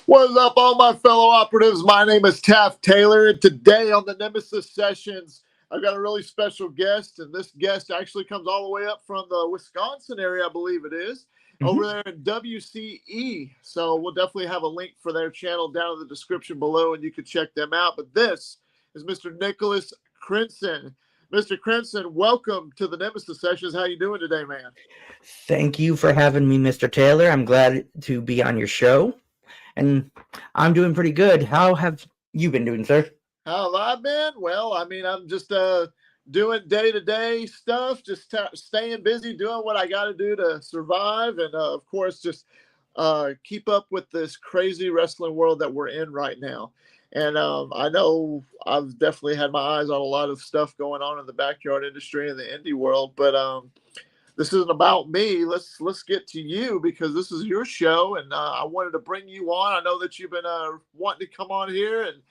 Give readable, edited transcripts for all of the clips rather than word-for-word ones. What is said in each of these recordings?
What's up, all my fellow operatives? My name is Taft Taylor, and today on the Nemesis Sessions, I've got a really special guest, and this guest actually comes all the way up from the Wisconsin area, I believe it is, over there in WCE. So we'll definitely have a link for their channel down in the description below, and you can check them out. But this is Mr. Nicholas Crenson. Mr. Crenson, welcome to the Nemesis Sessions. How you doing today, man? Thank you for having me, Mr. Taylor. I'm glad to be on your show. And I'm doing pretty good. How have you been doing, sir? How have I been? Well, I mean, I'm just doing day-to-day stuff, just staying busy, doing what I got to do to survive, and of course, just keep up with this crazy wrestling world that we're in right now. And I know I've definitely had my eyes on a lot of stuff going on in the backyard industry and the indie world, but this isn't about me. Let's get to you because this is your show, and I wanted to bring you on. I know that you've been wanting to come on here, and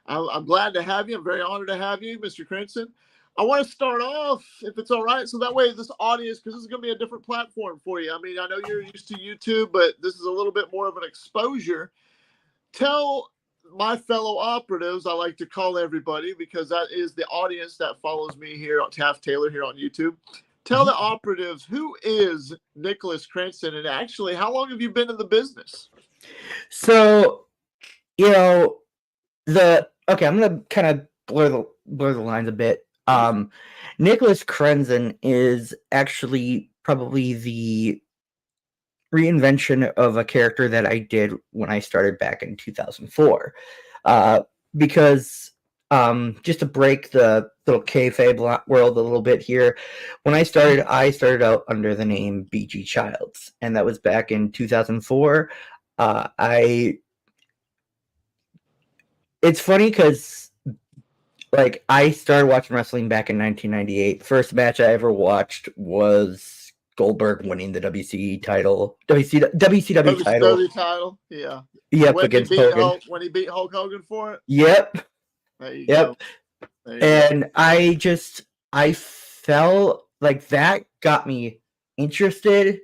I'm glad to have you. I'm very honored to have you, Mr. Crenson. I want to start off, if it's all right, so that way this audience, because this is going to be a different platform for you. I mean, I know you're used to YouTube, but this is a little bit more of an exposure. Tell my fellow operatives, I like to call everybody, because that is the audience that follows me here on Taft Taylor here on YouTube. Tell the operatives, who is Nicholas Crenson, and actually, how long have you been in the business? So, I'm gonna kind of blur the lines a bit. Nicholas Crenson is actually probably the reinvention of a character that I did when I started back in 2004. Because just to break the little kayfabe world a little bit here, when I started out under the name BG Childs, and that was back in 2004. It's funny because I started watching wrestling back in 1998. First match I ever watched was Goldberg winning the WCW title. WCW title, yeah. Yep, against Hogan. When he beat Hulk Hogan for it? Yep. There you go. And I felt like that got me interested,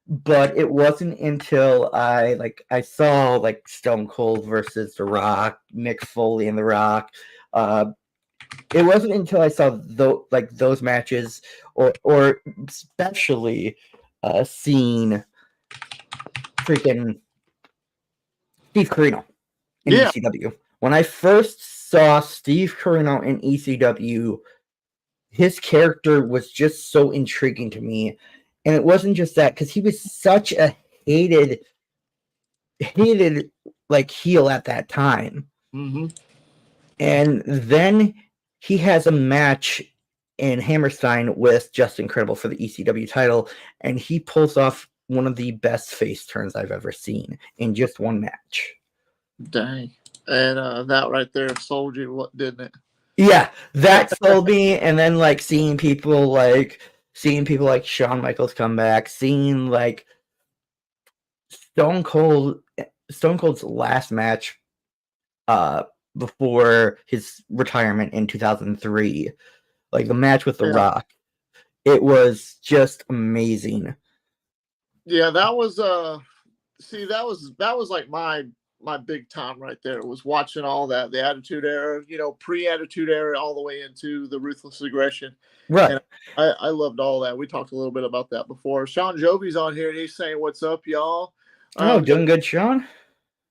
but it wasn't until I saw Stone Cold versus The Rock, Mick Foley and The Rock. It wasn't until I saw those matches, or especially seeing freaking Steve Corino in ECW. When I first saw Steve Corino in ECW, his character was just so intriguing to me. And it wasn't just that, because he was such a hated heel at that time. Mm-hmm. And then he has a match in Hammerstein with Justin Credible for the ECW title, and he pulls off one of the best face turns I've ever seen in just one match. Dang. And that right there sold you, didn't it? Yeah, that sold me. And then seeing people like Shawn Michaels come back, seeing Stone Cold's last match before his retirement in 2003, the match with The Rock, it was just amazing. Yeah, that was that was like my big time right there, was watching all that, the Attitude Era, pre-Attitude Era, all the way into the Ruthless Aggression. Right. And I loved all that. We talked a little bit about that before. Sean Jovi's on here, and he's saying, "What's up, y'all?" Doing good, Sean.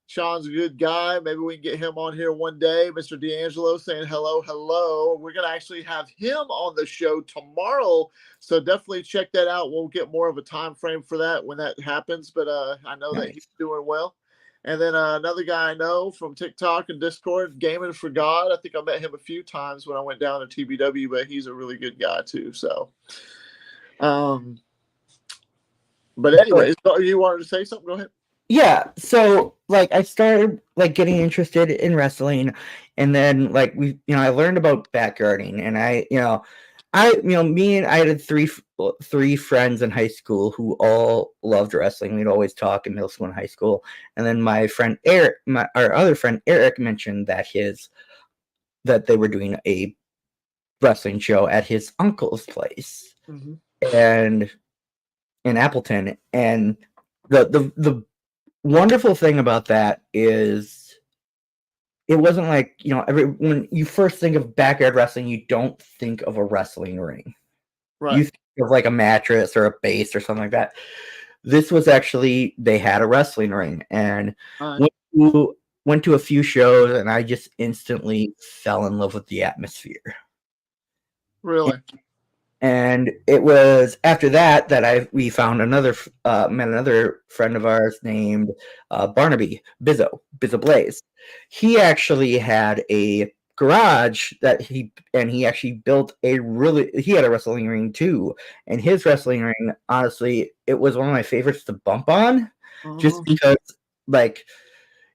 Sean's a good guy. Maybe we can get him on here one day. Mr. D'Angelo saying hello. We're going to actually have him on the show tomorrow, so definitely check that out. We'll get more of a time frame for that when that happens, but I know that he's doing well. And then another guy I know from TikTok and Discord, Gaming for God. I think I met him a few times when I went down to TBW, but he's a really good guy too. So, but anyway, so you wanted to say something? Go ahead. Yeah, so I started getting interested in wrestling, and then I learned about backyarding, and I had three friends in high school who all loved wrestling. We'd always talk in middle school and high school, and then my friend Eric, our other friend Eric, mentioned that they were doing a wrestling show at his uncle's place, and in Appleton, and the wonderful thing about that is it wasn't like, when you first think of backyard wrestling, you don't think of a wrestling ring. Right. You think of like a mattress or a base or something like that. This was actually, they had a wrestling ring, and Right. went to a few shows, and I just instantly fell in love with the atmosphere. Really? And it was after that that we found met another friend of ours named Barnaby Bizzo Blaze. He actually had a garage that he actually built he had a wrestling ring too, and his wrestling ring, honestly, it was one of my favorites to bump on, just because, like,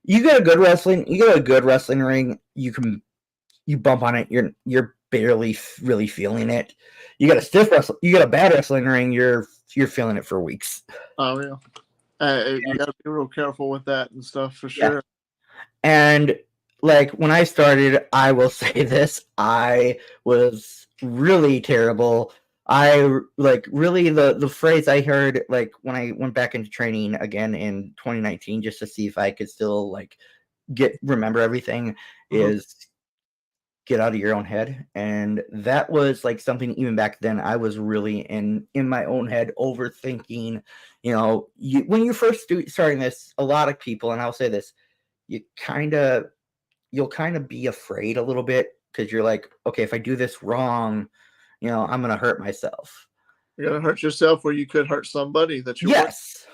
you get a good wrestling ring, you bump on it, you're barely really feeling it. You got a bad wrestling ring, you're feeling it for weeks. Oh yeah. You got to be real careful with that and stuff for Yeah. sure. And like when I started, I will say this, I was really terrible. I like really the phrase I heard, like when I went back into training again in 2019 just to see if I could still like remember everything, is get out of your own head. And that was like something, even back then, I was really in my own head, overthinking. When you first starting this, a lot of people, and I'll say this, you'll kind of be afraid a little bit, because you're like, okay, if I do this wrong, I'm gonna hurt myself. You're gonna hurt yourself, or you could hurt somebody that you're with. Yes.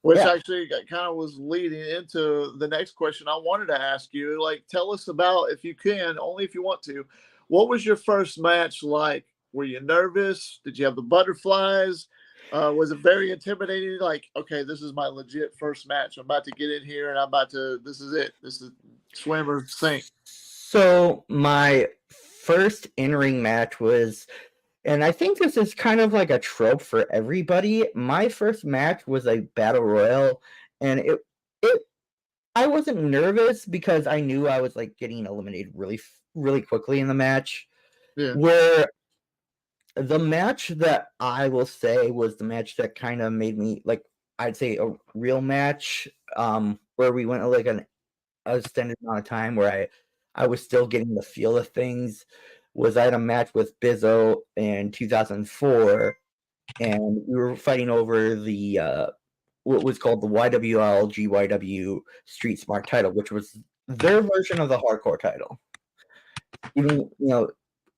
Which Yeah. actually kind of was leading into the next question I wanted to ask you. Like, tell us about, if you can, only if you want to, what was your first match like? Were you nervous? Did you have the butterflies? Was it very intimidating? Like, okay, this is my legit first match. I'm about to get in here, and this is it. This is swim or sink. So my first in-ring match was, and I think this is kind of like a trope for everybody, my first match was a battle royal, and I wasn't nervous because I knew I was like getting eliminated really, really quickly in the match. Yeah. Where the match that I will say was the match that kind of made me, like, I'd say a real match, where we went like an extended amount of time, where I was still getting the feel of things, was I had a match with Bizzo in 2004, and we were fighting over the what was called the YWL GYW Street Smart title, which was their version of the hardcore title. Even,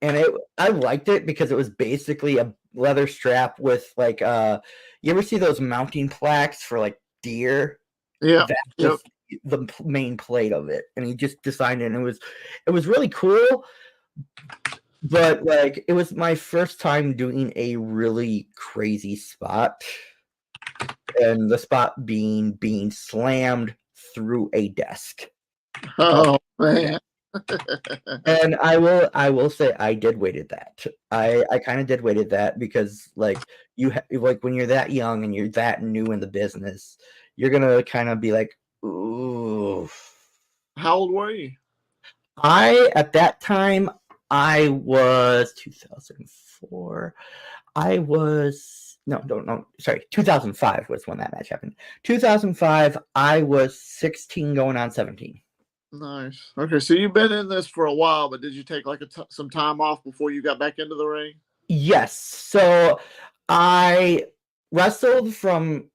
and I liked it because it was basically a leather strap with like you ever see those mounting plaques for like deer? Yeah. That's just the main plate of it, and he just designed it, and it was really cool. But like, it was my first time doing a really crazy spot, and the spot being slammed through a desk. Oh man. And I will say I did waited that. I kind of did waited that, because like like when you're that young and you're that new in the business, you're gonna kind of be like, ooh. How old were you? At that time, I was 2004. I was no, sorry, 2005 was when that match happened. 2005, I was 16 going on 17. Nice. Okay, so you've been in this for a while, but did you take like some time off before you got back into the ring? Yes. So I wrestled from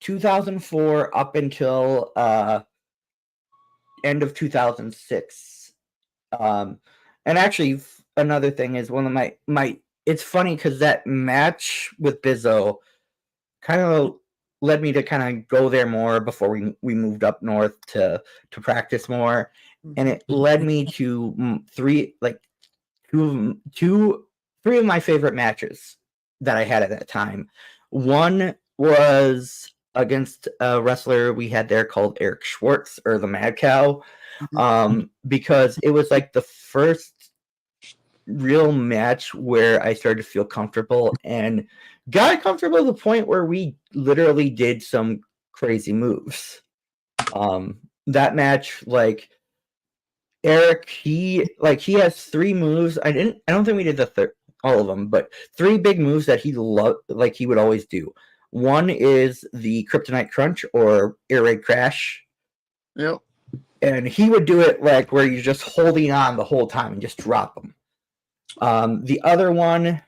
2004 up until end of 2006. And actually, another thing is, one of my it's funny because that match with Bizzo kind of led me to kind of go there more before we moved up north to practice more, and it led me to three of my favorite matches that I had at that time. One was against a wrestler we had there called Eric Schwartz, or the Mad Cow, because it was like the first real match where I started to feel comfortable, and got comfortable to the point where we literally did some crazy moves. That match, like, Eric, he has 3 moves. I don't think we did all of them, but 3 big moves that he loved, like he would always do. One is the Kryptonite Crunch or Air Raid Crash. Yep. And he would do it like where you're just holding on the whole time and just drop them. The other one,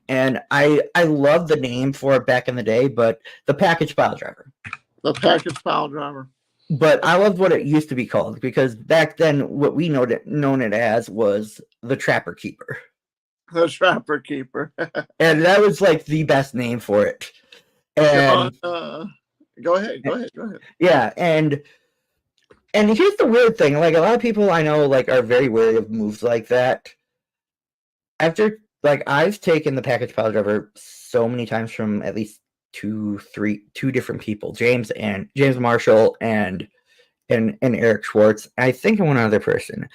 and I love the name for it back in the day, but the Package Pile Driver. The Package Pile Driver. But I loved what it used to be called, because back then what we known it as was the Trapper Keeper. The Trapper Keeper. And that was like the best name for it. And go ahead. Yeah, and here's the weird thing, like a lot of people I know like are very wary of moves like that. After like I've taken the Package Pile Driver so many times from at least two different people, James Marshall and Eric Schwartz. I think one other person.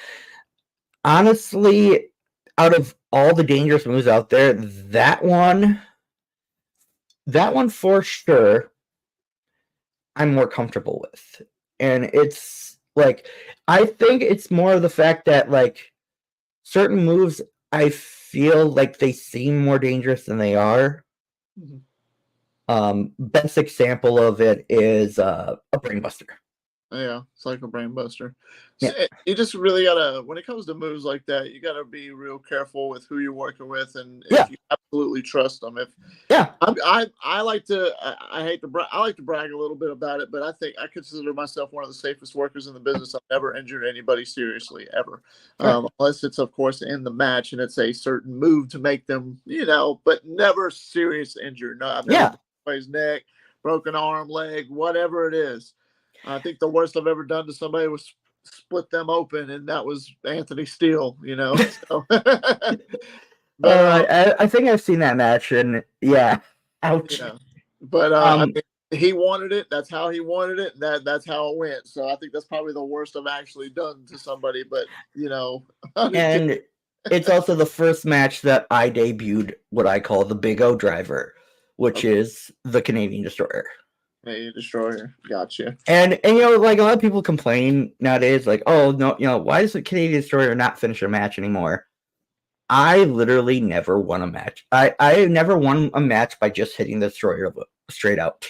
Honestly, out of all the dangerous moves out there, that one for sure I'm more comfortable with. And it's like I think it's more of the fact that like certain moves I feel like they seem more dangerous than they are. Mm-hmm. Best example of it is a Brainbuster. Yeah, it's like a Brainbuster. Yeah. So you just really gotta, when it comes to moves like that, you gotta be real careful with who you're working with, and if you absolutely trust them. If I like to, I hate to I like to brag a little bit about it, but I think I consider myself one of the safest workers in the business. I've never injured anybody seriously ever, unless it's of course in the match and it's a certain move to make them, but never serious injured. No, I've never broken his neck, broken arm, leg, whatever it is. I think the worst I've ever done to somebody was split them open, and that was Anthony Steele, So. But I think I've seen that match, and ouch. Yeah. But I mean, he wanted it. That's how he wanted it. That's how it went. So I think that's probably the worst I've actually done to somebody. But and it's also the first match that I debuted what I call the Big O Driver, which is the Canadian Destroyer. Canadian Destroyer, gotcha. And like a lot of people complain nowadays, like, oh no, why does the Canadian Destroyer not finish a match anymore? I literally never won a match. I never won a match by just hitting the Destroyer straight out.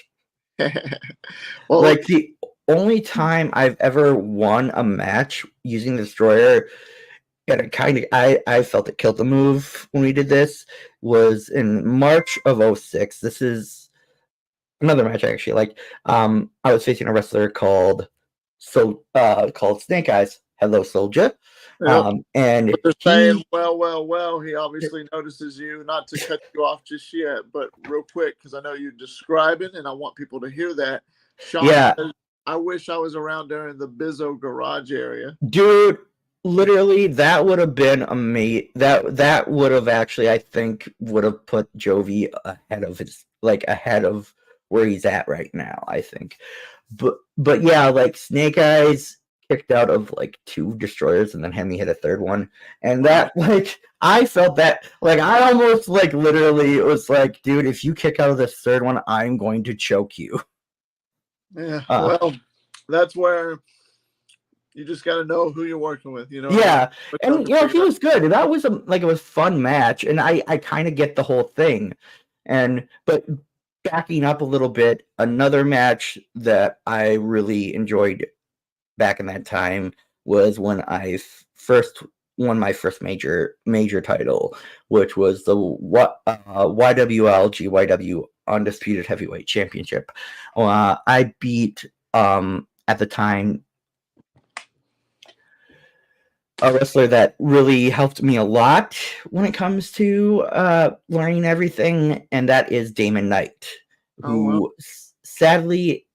Well, like the only time I've ever won a match using the Destroyer, and I felt it killed the move when we did this, was in March of 2006. This is another match I actually like. I was facing a wrestler called Snake Eyes. Hello, Soldier. Yep. And but they're saying, well, he obviously notices you. Not to cut you off just yet, but real quick, because I know you're describing, and I want people to hear that. Sean says, I wish I was around there in the Bizzo garage area. Dude, literally, that would have been amazing. That would have actually, I think, would have put Jovi ahead of where he's at right now, I think. But yeah, like Snake Eyes kicked out of like 2 destroyers and then had me hit a third one, and that I felt that I almost literally was like, dude, if you kick out of this third one, I'm going to choke you. Yeah, well, that's where you just got to know who you're working with, Yeah, and he was good. That was it was a fun match, and I kind of get the whole thing, but backing up a little bit, another match that I really enjoyed back in that time was when I first won my first major title, which was the YWL GYW Undisputed Heavyweight Championship. I beat at the time a wrestler that really helped me a lot when it comes to learning everything, and that is Damon Knight, who sadly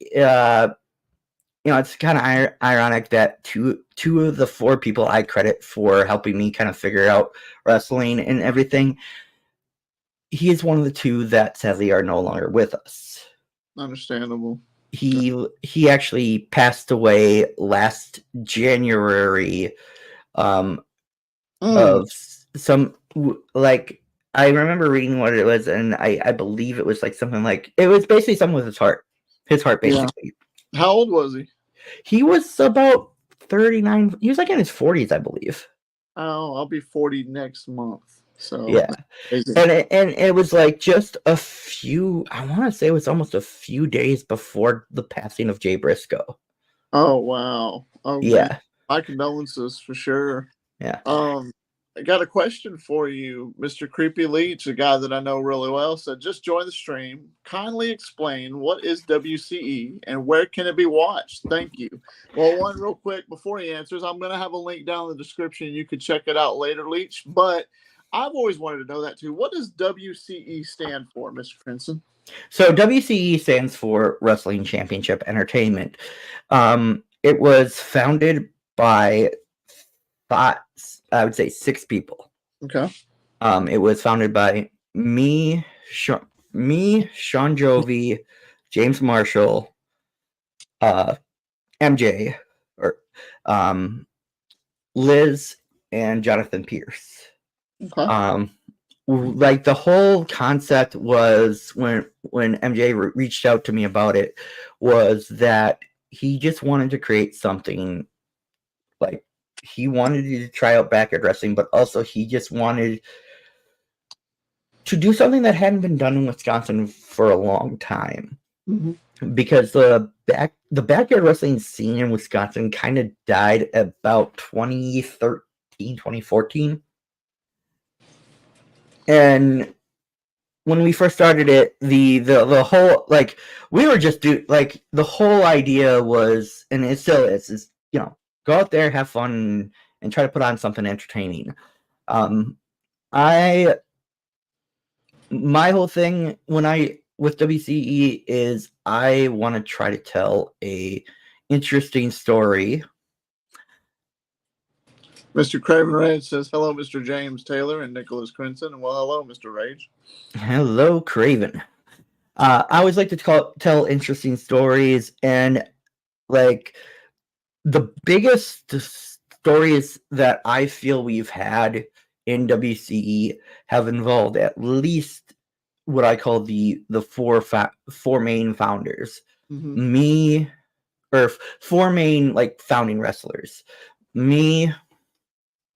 it's kind of ironic that two of the 4 people I credit for helping me kind of figure out wrestling and everything, he is one of the 2 that sadly are no longer with us. Understandable. He actually passed away last January of some I remember reading what it was, and I believe it was something it was basically something with his heart basically. Yeah. How old was he? He was about 39. He was in his 40s, I believe. Oh, I'll be 40 next month. So Yeah. amazing. And it was like just a few, I want to say it was almost a few days before the passing of Jay Briscoe. Oh wow. Oh man, Yeah. my condolences for sure. Yeah. Um, I got a question for you, Mr. Creepy Leech, a guy that I know really well. Said, just join the stream. Kindly explain what is WCE and where can it be watched? Thank you. Well, one real quick before he answers, I'm going to have a link down in the description. You can check it out later, Leech. But I've always wanted to know that too. What does WCE stand for, Mr. Crenson? So WCE stands for Wrestling Championship Entertainment. It was founded by five, I would say 6 people. Okay. It was founded by me, Sean Jovi, James Marshall, MJ, or Liz, and Jonathan Pierce. Okay. Like the whole concept was when MJ reached out to me about it was that he just wanted to create something like he wanted to try out backyard wrestling, but also he just wanted to do something that hadn't been done in Wisconsin for a long time. Mm-hmm. Because the backyard wrestling scene in Wisconsin kind of died about 2013, 2014. And when we first started it, the whole like we were just like the whole idea was, and it still is go out there, have fun, and try to put on something entertaining. My whole thing with WCE is I want to try to tell a interesting story. Mr. Craven Rage says, hello, Mr. James Taylor and Nicholas Crenson. Well, hello, Mr. Rage. Hello, Craven. I always like to tell interesting stories, and like the biggest stories that I feel we've had in WCE have involved at least what I call the four main founders. Mm-hmm. Me, or four main like founding wrestlers. Me,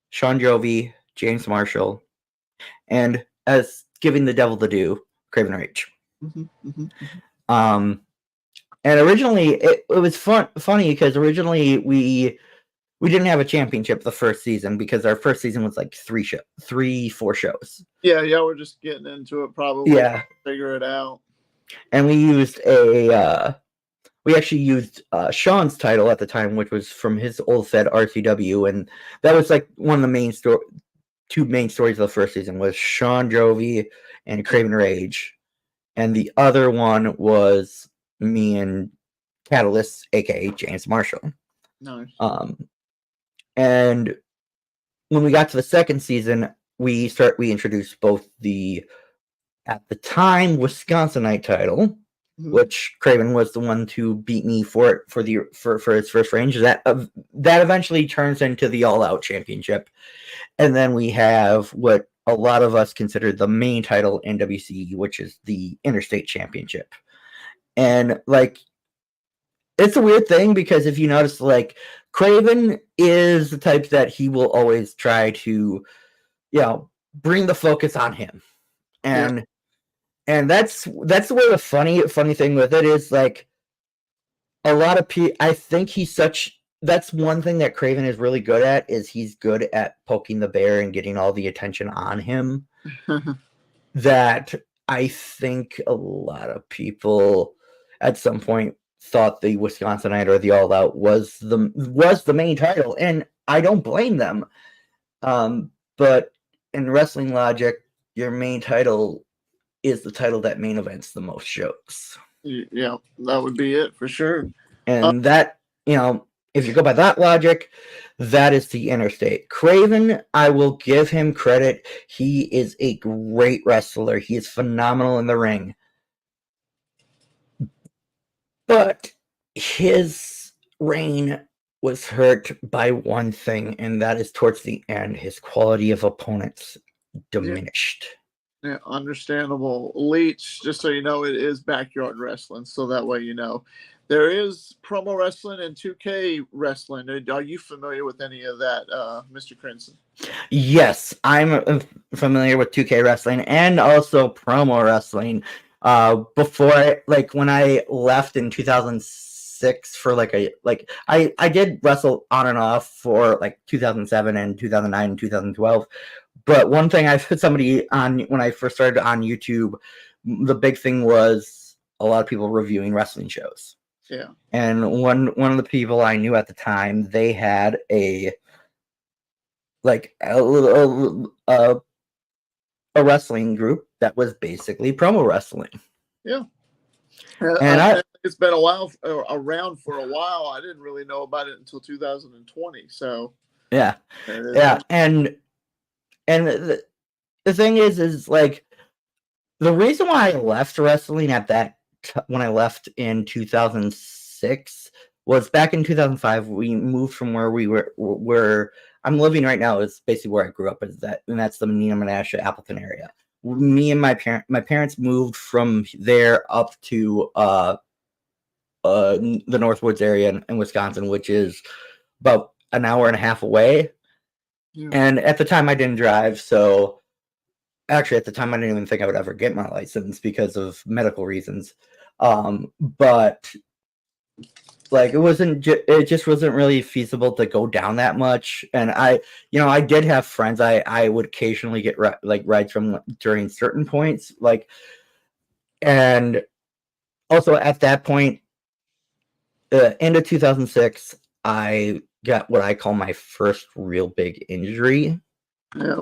Sean Jovi, James Marshall, and as giving the devil to do, Craven Rage. Mm-hmm. Mm-hmm. And originally it was funny because originally we didn't have a championship the first season because our first season was like 4 shows. Yeah, we're just getting into it probably. Yeah. Figure it out. And we actually used Sean's title at the time, which was from his old Fed RCW, and that was like one of the two main stories of the first season was Sean Jovi and Craven Rage, and the other one was me and Catalyst, aka James Marshall. Nice. And when we got to the second season, we introduced both the at the time Wisconsinite title, mm-hmm. which Craven was the one to beat me for his first range. That eventually turns into the All Out Championship, and then we have what a lot of us consider the main title in WCE, which is the Interstate Championship. And like, it's a weird thing because if you notice, like, Craven is the type that he will always try to, bring the focus on him, and that's the way the funny thing with it is, like, a lot of people. I think that's one thing that Craven is really good at, is he's good at poking the bear and getting all the attention on him. That I think a lot of people at some point thought the Wisconsinite or the All Out was the main title, and I don't blame them. But in wrestling logic, your main title is the title that main events the most shows. Yeah, that would be it for sure. And that, if you go by that logic, that is the Interstate. Craven, I will give him credit. He is a great wrestler. He is phenomenal in the ring. But his reign was hurt by one thing, and that is towards the end, his quality of opponents diminished. Yeah, understandable. Leech, just so you know, it is backyard wrestling, so that way you know. There is promo wrestling and 2K wrestling. Are you familiar with any of that, Mr. Crenson? Yes, I'm familiar with 2K wrestling and also promo wrestling. Like when I left in 2006 for I did wrestle on and off for like 2007 and 2009 and 2012. But one thing I put somebody on when I first started on YouTube, the big thing was a lot of people reviewing wrestling shows. Yeah. And one of the people I knew at the time, they had a wrestling group that was basically promo wrestling. Yeah. And it's been around for a while. I didn't really know about it until 2020. So yeah, and the thing is like the reason why I left wrestling when I left in 2006 was back in 2005. We moved from where I'm living right now is basically where I grew up, and that's the Nemesis, Appleton area. Me and my parents moved from there up to the Northwoods area in Wisconsin, which is about an hour and a half away. Yeah. And at the time, I didn't drive, so actually, at the time, I didn't even think I would ever get my license because of medical reasons. But like it just wasn't really feasible to go down that much. And I did have friends I would occasionally get rides from during certain points, and also at that point, end of 2006, I got what I call my first real big injury. Yeah.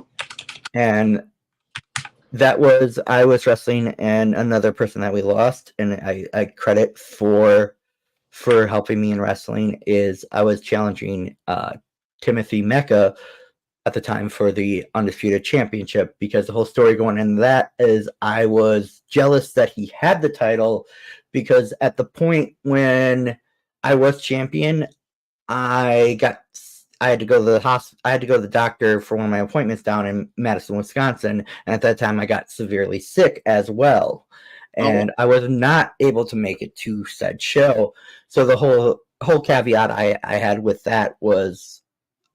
And that was I was wrestling and another person that we lost, and I credit for helping me in wrestling is I was challenging Timothy Mecca at the time for the Undisputed Championship, because the whole story going into that is I was jealous that he had the title, because at the point when I was champion, I had to go to the hospital. I had to go to the doctor for one of my appointments down in Madison, Wisconsin, and at that time I got severely sick as well, and I was not able to make it to said show. So the whole caveat I had with that was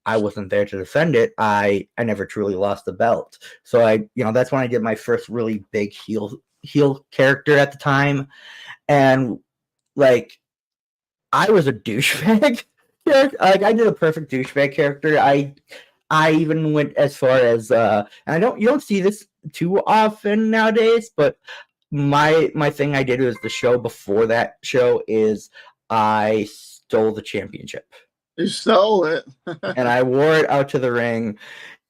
I wasn't there to defend it. I never truly lost the belt. So that's when I did my first really big heel character at the time, and like I was a douchebag. Like I did a perfect douchebag character. I even went as far as and you don't see this too often nowadays, but my thing I did was the show before that show is I stole the championship. You stole it. And I wore it out to the ring,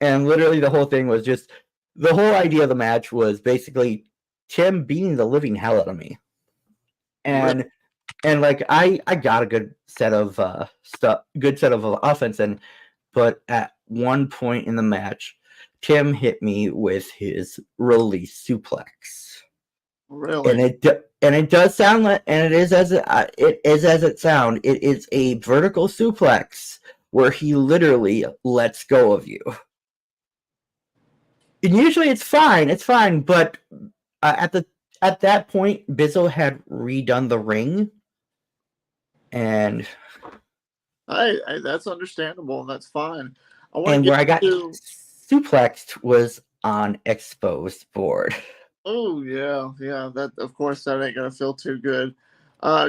and literally the whole thing was just the whole idea of the match was basically Tim beating the living hell out of me. And really? And like I got a good set of offense in, but at one point in the match, Tim hit me with his release suplex. Really? And it does sound like, and it is as it sounds. It is a vertical suplex where he literally lets go of you. And usually it's fine, but at that point, Bizzo had redone the ring. And that's understandable, and that's fine. And where I got suplexed was on exposed board. Oh yeah. That of course that ain't gonna feel too good.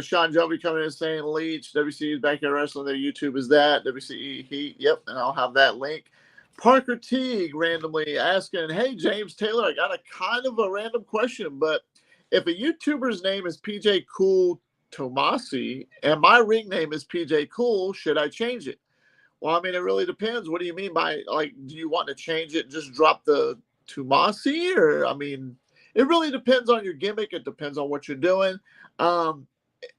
Sean Joby coming in saying Leech, WCE's Backyard Wrestling, their YouTube is that WCE Heat. Yep, and I'll have that link. Parker Teague randomly asking, "Hey James Taylor, I got a kind of a random question, but if a YouTuber's name is PJ Cool Tomasi and my ring name is PJ Cool, should I change it?" Well, I mean, it really depends. What do you mean by, like, do you want to change it, just drop the Tomasi? Or, I mean, it really depends on your gimmick. It depends on what you're doing.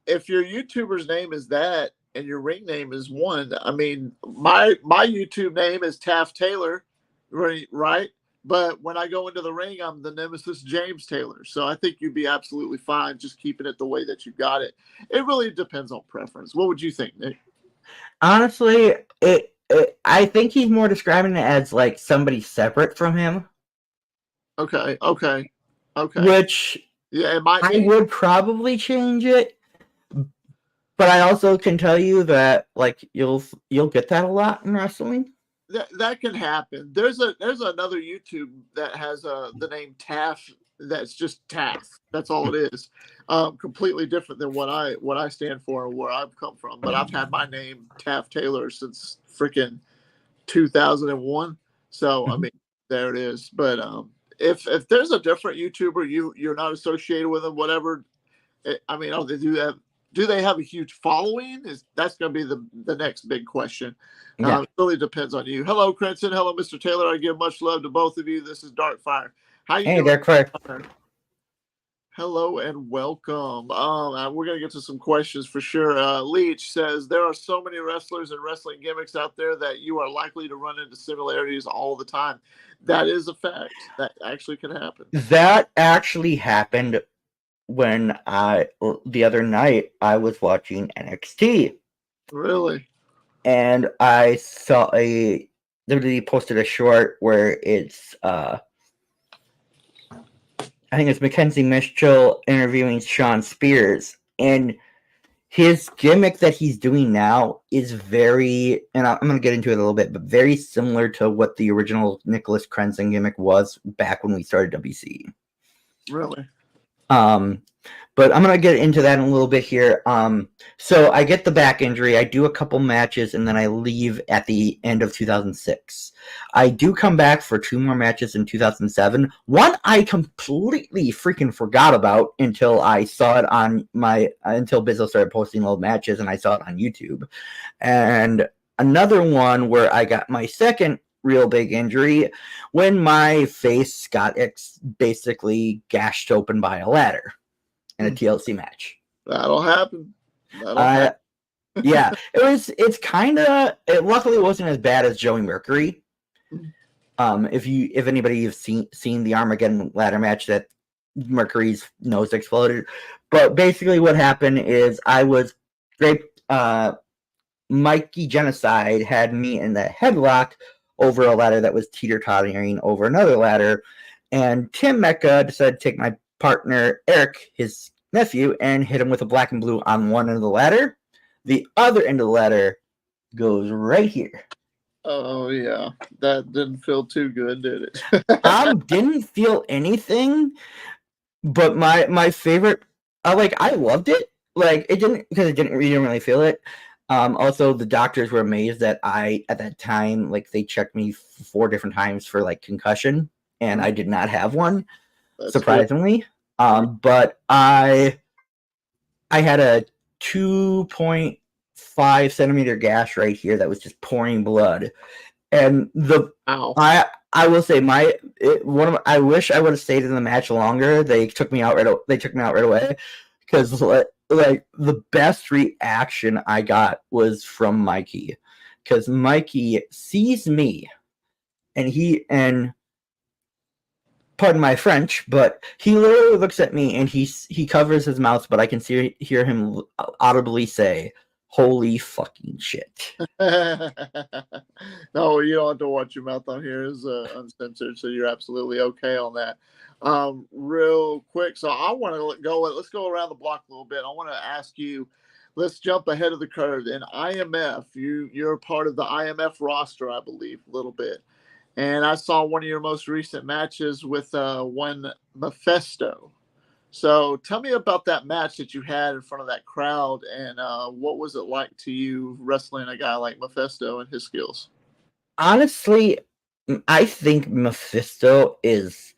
If your YouTuber's name is that and your ring name is one, I mean, my YouTube name is Taft Taylor, right? But when I go into the ring, I'm the Nemesis James Taylor. So I think you'd be absolutely fine just keeping it the way that you got it. It really depends on preference. What would you think, Nick? Honestly, I think he's more describing it as like somebody separate from him. Okay. Which yeah, it might I would probably change it, But I also can tell you that like you'll get that a lot in wrestling. That can happen. There's another YouTube that has the name Taff. That's just Taff. That's all it is. Completely different than what I stand for and where I've come from. But I've had my name Taff Taylor since freaking 2001. So I mean, there it is. But if there's a different YouTuber you're not associated with them, whatever. I mean, oh, they do that. Do they have a huge following? That's going to be the next big question. Yeah. It really depends on you. Hello, Crenson. Hello, Mr. Taylor. I give much love to both of you. This is Darkfire. How you Hey, doing? Darkfire. Hello and welcome. We're going to get to some questions for sure. Leach says there are so many wrestlers and wrestling gimmicks out there that you are likely to run into similarities all the time. That is a fact. That actually can happen. That actually happened when the other night I was watching NXT. Really? And I saw WWE posted a short where it's I think it's Mackenzie Mitchell interviewing Sean Spears, and his gimmick that he's doing now is very, and I'm going to get into it a little bit, but very similar to what the original Nicholas Crenson gimmick was back when we started WCE. Really? But I'm going to get into that in a little bit here. So I get the back injury. I do a couple matches, and then I leave at the end of 2006. I do come back for 2 more matches in 2007. One I completely freaking forgot about until I saw it on until Bizzo started posting old matches, and I saw it on YouTube. And another one where I got my second real big injury when my face got basically gashed open by a ladder in a TLC match. That'll happen. Yeah, it luckily wasn't as bad as Joey Mercury. If anybody has seen the Armageddon ladder match that Mercury's nose exploded. But basically what happened is I was great. Mikey Genocide had me in the headlock over a ladder that was teeter-tottering over another ladder, and Tim Mecca decided to take my partner Eric, his nephew, and hit him with a black and blue on one end of the ladder. The other end of the ladder goes right here. Oh yeah, that didn't feel too good, did it? Didn't feel anything, but my favorite, I loved it. Like it didn't, because we didn't really feel it. Also, the doctors were amazed that at that time, like they checked me 4 different times for like concussion, and I did not have one, surprisingly. But I had a 2.5 centimeter gash right here that was just pouring blood, and I will say I wish I would have stayed in the match longer. They took me out right away because like the best reaction I got was from Mikey, because Mikey sees me and pardon my French, but he literally looks at me and he covers his mouth, but I can hear him audibly say, "Holy fucking shit." No, you don't have to watch your mouth on here. It's uncensored, so you're absolutely okay on that. Real quick, so I want to let's go around the block a little bit. I want to ask you, let's jump ahead of the curve. In IMF, you're part of the IMF roster, I believe, a little bit. And I saw one of your most recent matches with one Mephisto. So tell me about that match that you had in front of that crowd, and what was it like to you wrestling a guy like Mephisto and his skills? Honestly, I think Mephisto is,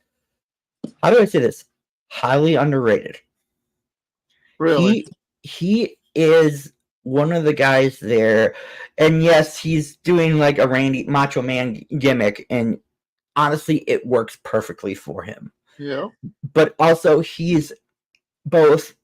how do I say this, highly underrated. Really? He is one of the guys there, and yes, he's doing like a Randy Macho Man gimmick, and honestly, it works perfectly for him. Yeah. But also, he's both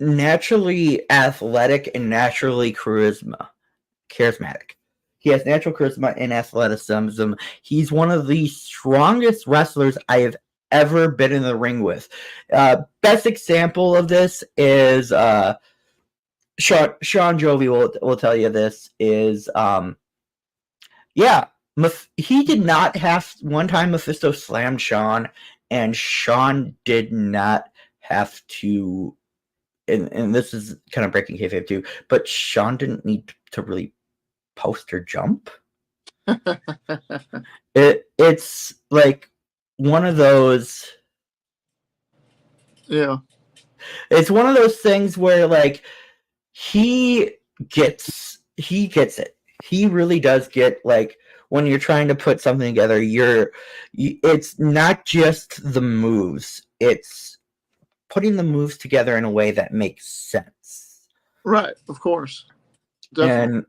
naturally athletic and naturally charismatic. He has natural charisma and athleticism. He's one of the strongest wrestlers I have ever been in the ring with. Best example of this is Sean Jovi will tell you this is he did not have one time Mephisto slammed Sean, and Sean did not have to and this is kind of breaking kayfabe too, but Sean didn't need to really post or jump. It's like one of those. Yeah. It's one of those things where like he gets it. He really does get like when you're trying to put something together, it's not just the moves. It's putting the moves together in a way that makes sense. Right, of course. Definitely.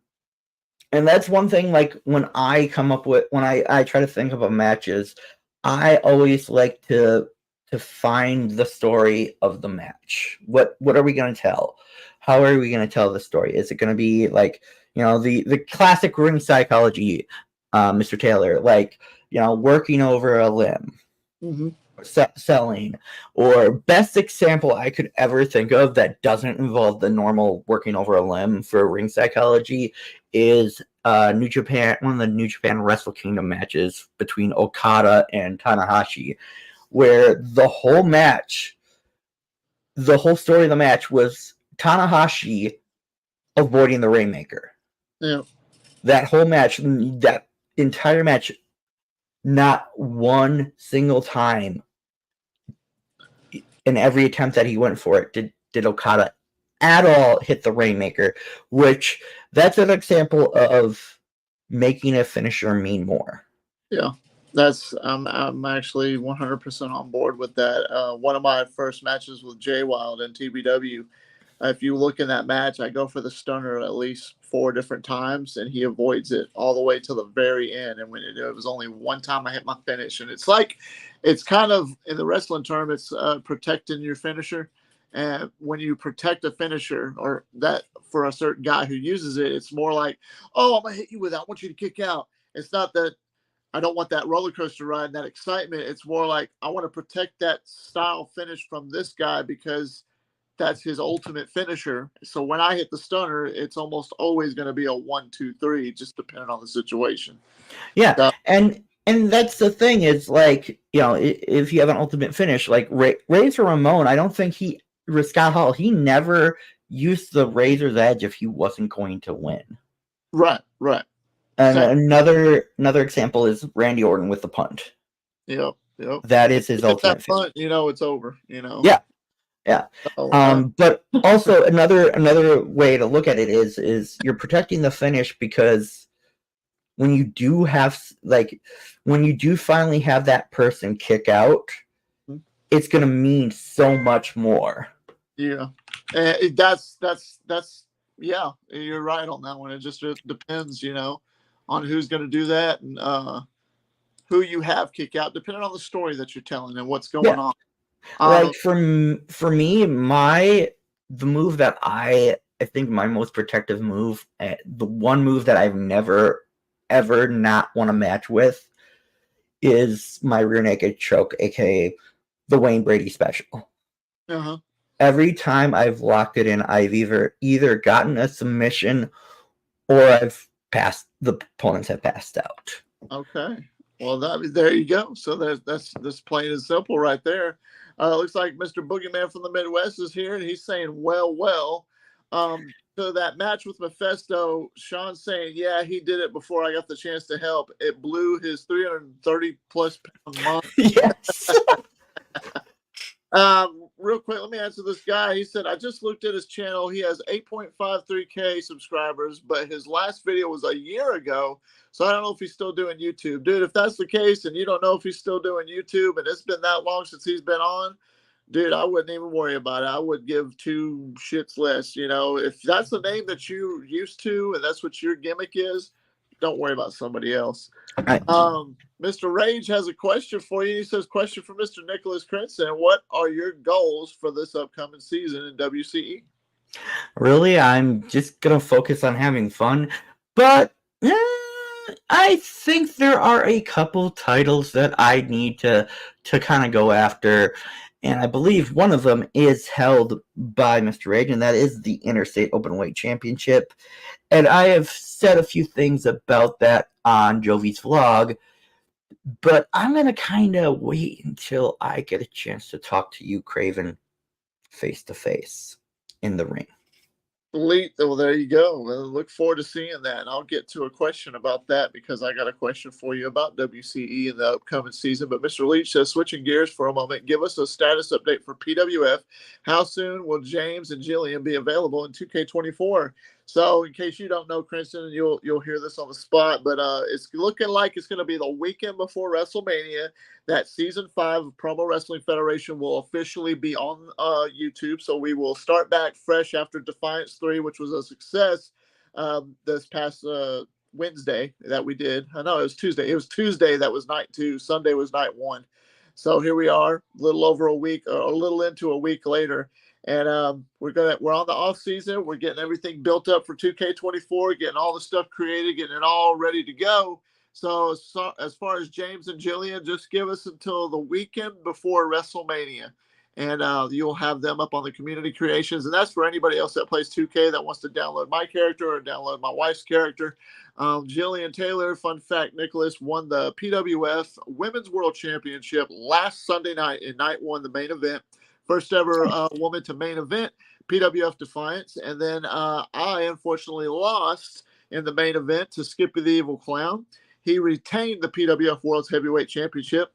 And that's one thing, like when I try to think about matches, I always like to find the story of the match. What are we going to tell? How are we going to tell the story? Is it going to be like, the classic ring psychology, Mr. Taylor, like, working over a limb, Mm-hmm. selling, or best example I could ever think of that doesn't involve the normal working over a limb for ring psychology is New Japan, one of the New Japan Wrestle Kingdom matches between Okada and Tanahashi, where the whole story of the match was Tanahashi avoiding the Rainmaker. Yeah. That whole match, that entire match, not one single time in every attempt that he went for it did Okada at all hit the Rainmaker, which that's an example of making a finisher mean more. Yeah. I'm actually 100% on board with that. One of my first matches with Jay Wild and TBW, if you look in that match, I go for the stunner at least 4 different times, and he avoids it all the way to the very end. And when it was only one time I hit my finish, and it's kind of in the wrestling term, it's protecting your finisher. And when you protect a finisher, or that for a certain guy who uses it, it's more like, oh, I'm gonna hit you with that. I want you to kick out. It's not that I don't want that roller coaster ride and that excitement. It's more like I want to protect that style finish from this guy because that's his ultimate finisher. So when I hit the stunner, it's almost always going to be a 1-2-3, just depending on the situation. Yeah, So, and that's the thing is like if you have an ultimate finish like Razor Ramon, I don't think Scott Hall, he never used the Razor's Edge if he wasn't going to win. right. And another example is Randy Orton with the punt. Yep. That is his ultimate punt, it's over. Yeah. So, but also another way to look at it is you're protecting the finish because when you do finally have that person kick out, it's gonna mean so much more. Yeah, that's yeah. You're right on that one. It just depends, on who's going to do that and who you have kick out, depending on the story that you're telling and what's going on. Like for me, the move that I think my most protective move, the one move that I've never ever not won a match with, is my rear naked choke, aka the Wayne Brady special. Every time I've locked it in, I've either gotten a submission or the opponents have passed out. Okay. Well, there you go. So that's plain and simple right there. Looks like Mr. Boogeyman from the Midwest is here, and he's saying, well. So that match with Mephisto, Sean's saying, yeah, he did it before I got the chance to help. It blew his 330 plus pound mind. Yes. Real quick, let me answer this guy. He said, I just looked at his channel. He has 8.53K subscribers, but his last video was a year ago. So I don't know if he's still doing YouTube. Dude, if that's the case and you don't know if he's still doing YouTube and it's been that long since he's been on, dude, I wouldn't even worry about it. I would give 2 shits less. If that's the name that you're used to and that's what your gimmick is, don't worry about somebody else. Mr. Rage has a question for you. He says, question for Mr. Nicholas Crenson. What are your goals for this upcoming season in WCE? Really, I'm just going to focus on having fun. But I think there are a couple titles that I need to kind of go after. And I believe one of them is held by Mr. Rage, and that is the Interstate Openweight Championship. And I have said a few things about that on Jovi's vlog, but I'm going to kind of wait until I get a chance to talk to you, Craven, face to face. in the ring. Elite. Well, there you go. Well, look forward to seeing that. And I'll get to a question about that because I got a question for you about WCE in the upcoming season. But Mr. Leach, switching gears for a moment, give us a status update for PWF. How soon will James and Jillian be available in 2K24? So, in case you don't know, Crenson, you'll hear this on the spot, but it's looking like it's going to be the weekend before WrestleMania that season 5 of Promo Wrestling Federation will officially be on YouTube. So we will start back fresh after Defiance 3, which was a success this past Wednesday that we did. I know it was Tuesday. It was Tuesday that was night 2. Sunday was night 1. So here we are, a little over a week, a little into a week later. And we're on the off season. We're getting everything built up for 2K24, getting all the stuff created, getting it all ready to go. So as far as James and Jillian, just give us until the weekend before WrestleMania, and you'll have them up on the community creations. And that's for anybody else that plays 2K that wants to download my character or download my wife's character. Jillian Taylor, fun fact, Nicholas won the PWF Women's World Championship last Sunday night in night 1, the main event. First ever woman to main event, PWF Defiance. And then I unfortunately lost in the main event to Skippy the Evil Clown. He retained the PWF World's Heavyweight Championship.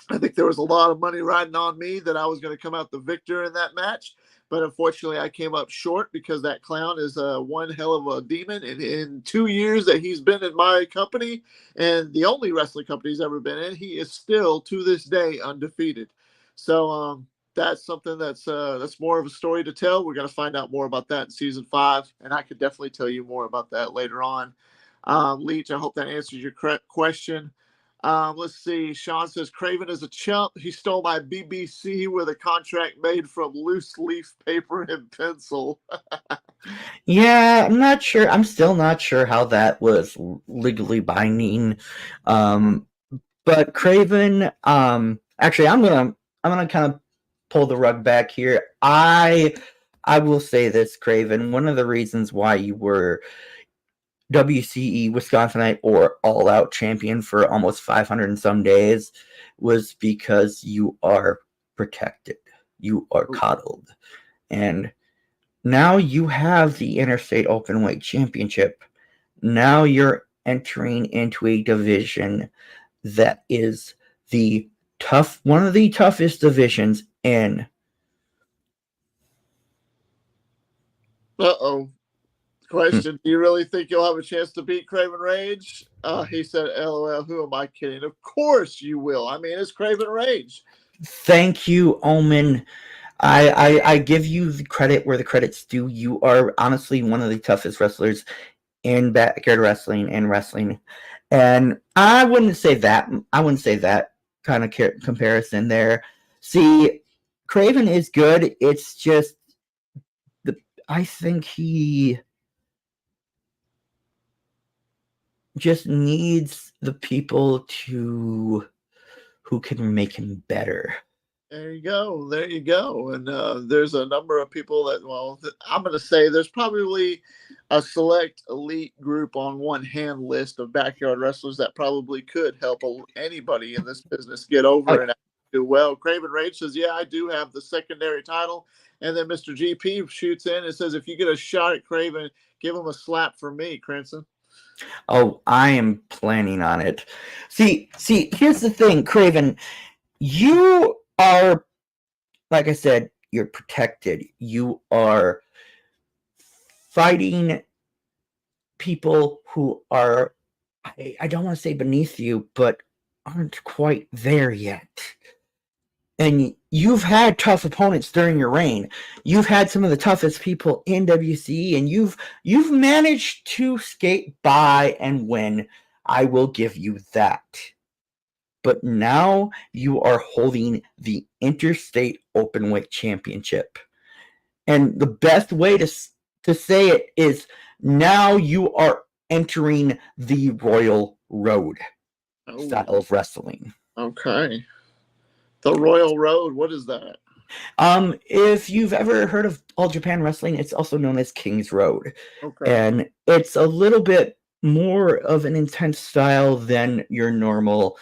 I think there was a lot of money riding on me that I was going to come out the victor in that match. But unfortunately, I came up short because that clown is one hell of a demon. And in 2 years that he's been in my company, and the only wrestling company he's ever been in, he is still, to this day, undefeated. So that's something that's more of a story to tell. We're going to find out more about that in season 5. And I could definitely tell you more about that later on. Leach, I hope that answers your question. Let's see. Sean says, Craven is a chump. He stole my BBC with a contract made from loose leaf paper and pencil. Yeah, I'm not sure. I'm still not sure how that was legally binding. But Craven, actually, I'm gonna kind of pull the rug back here. I will say this, Craven. One of the reasons why you were WCE Wisconsinite or All Out champion for almost 500 and some days was because you are protected. You are coddled. And now you have the Interstate Openweight Championship. Now you're entering into a division that is one of the toughest divisions in. Uh-oh. Question, do you really think you'll have a chance to beat Craven Rage? He said, LOL, who am I kidding? Of course you will. I mean, it's Craven Rage. Thank you, Omen. I give you the credit where the credit's due. You are honestly one of the toughest wrestlers in backyard wrestling and wrestling. And I wouldn't say that kind of comparison there. See, Craven is good. It's just I think he just needs the people who can make him better. There you go. And there's a number of people that, well, I'm going to say there's probably a select elite group on one hand list of backyard wrestlers that probably could help anybody in this business get over and do well. Craven Rage says, yeah, I do have the secondary title. And then Mr. GP shoots in and says, if you get a shot at Craven, give him a slap for me, Crenson. Oh, I am planning on it. See, here's the thing, Craven. You are, like I said, you're protected. You are fighting people who are, I don't want to say beneath you, but aren't quite there yet. And you've had tough opponents during your reign. You've had some of the toughest people in WCE, and you've managed to skate by and win. I will give you that. But now you are holding the Interstate Openweight Championship. And the best way to say it is now you are entering the Royal Road style of wrestling. Okay. The Royal Road, what is that? If you've ever heard of All Japan Wrestling, it's also known as King's Road. Okay. And it's a little bit more of an intense style than your normal,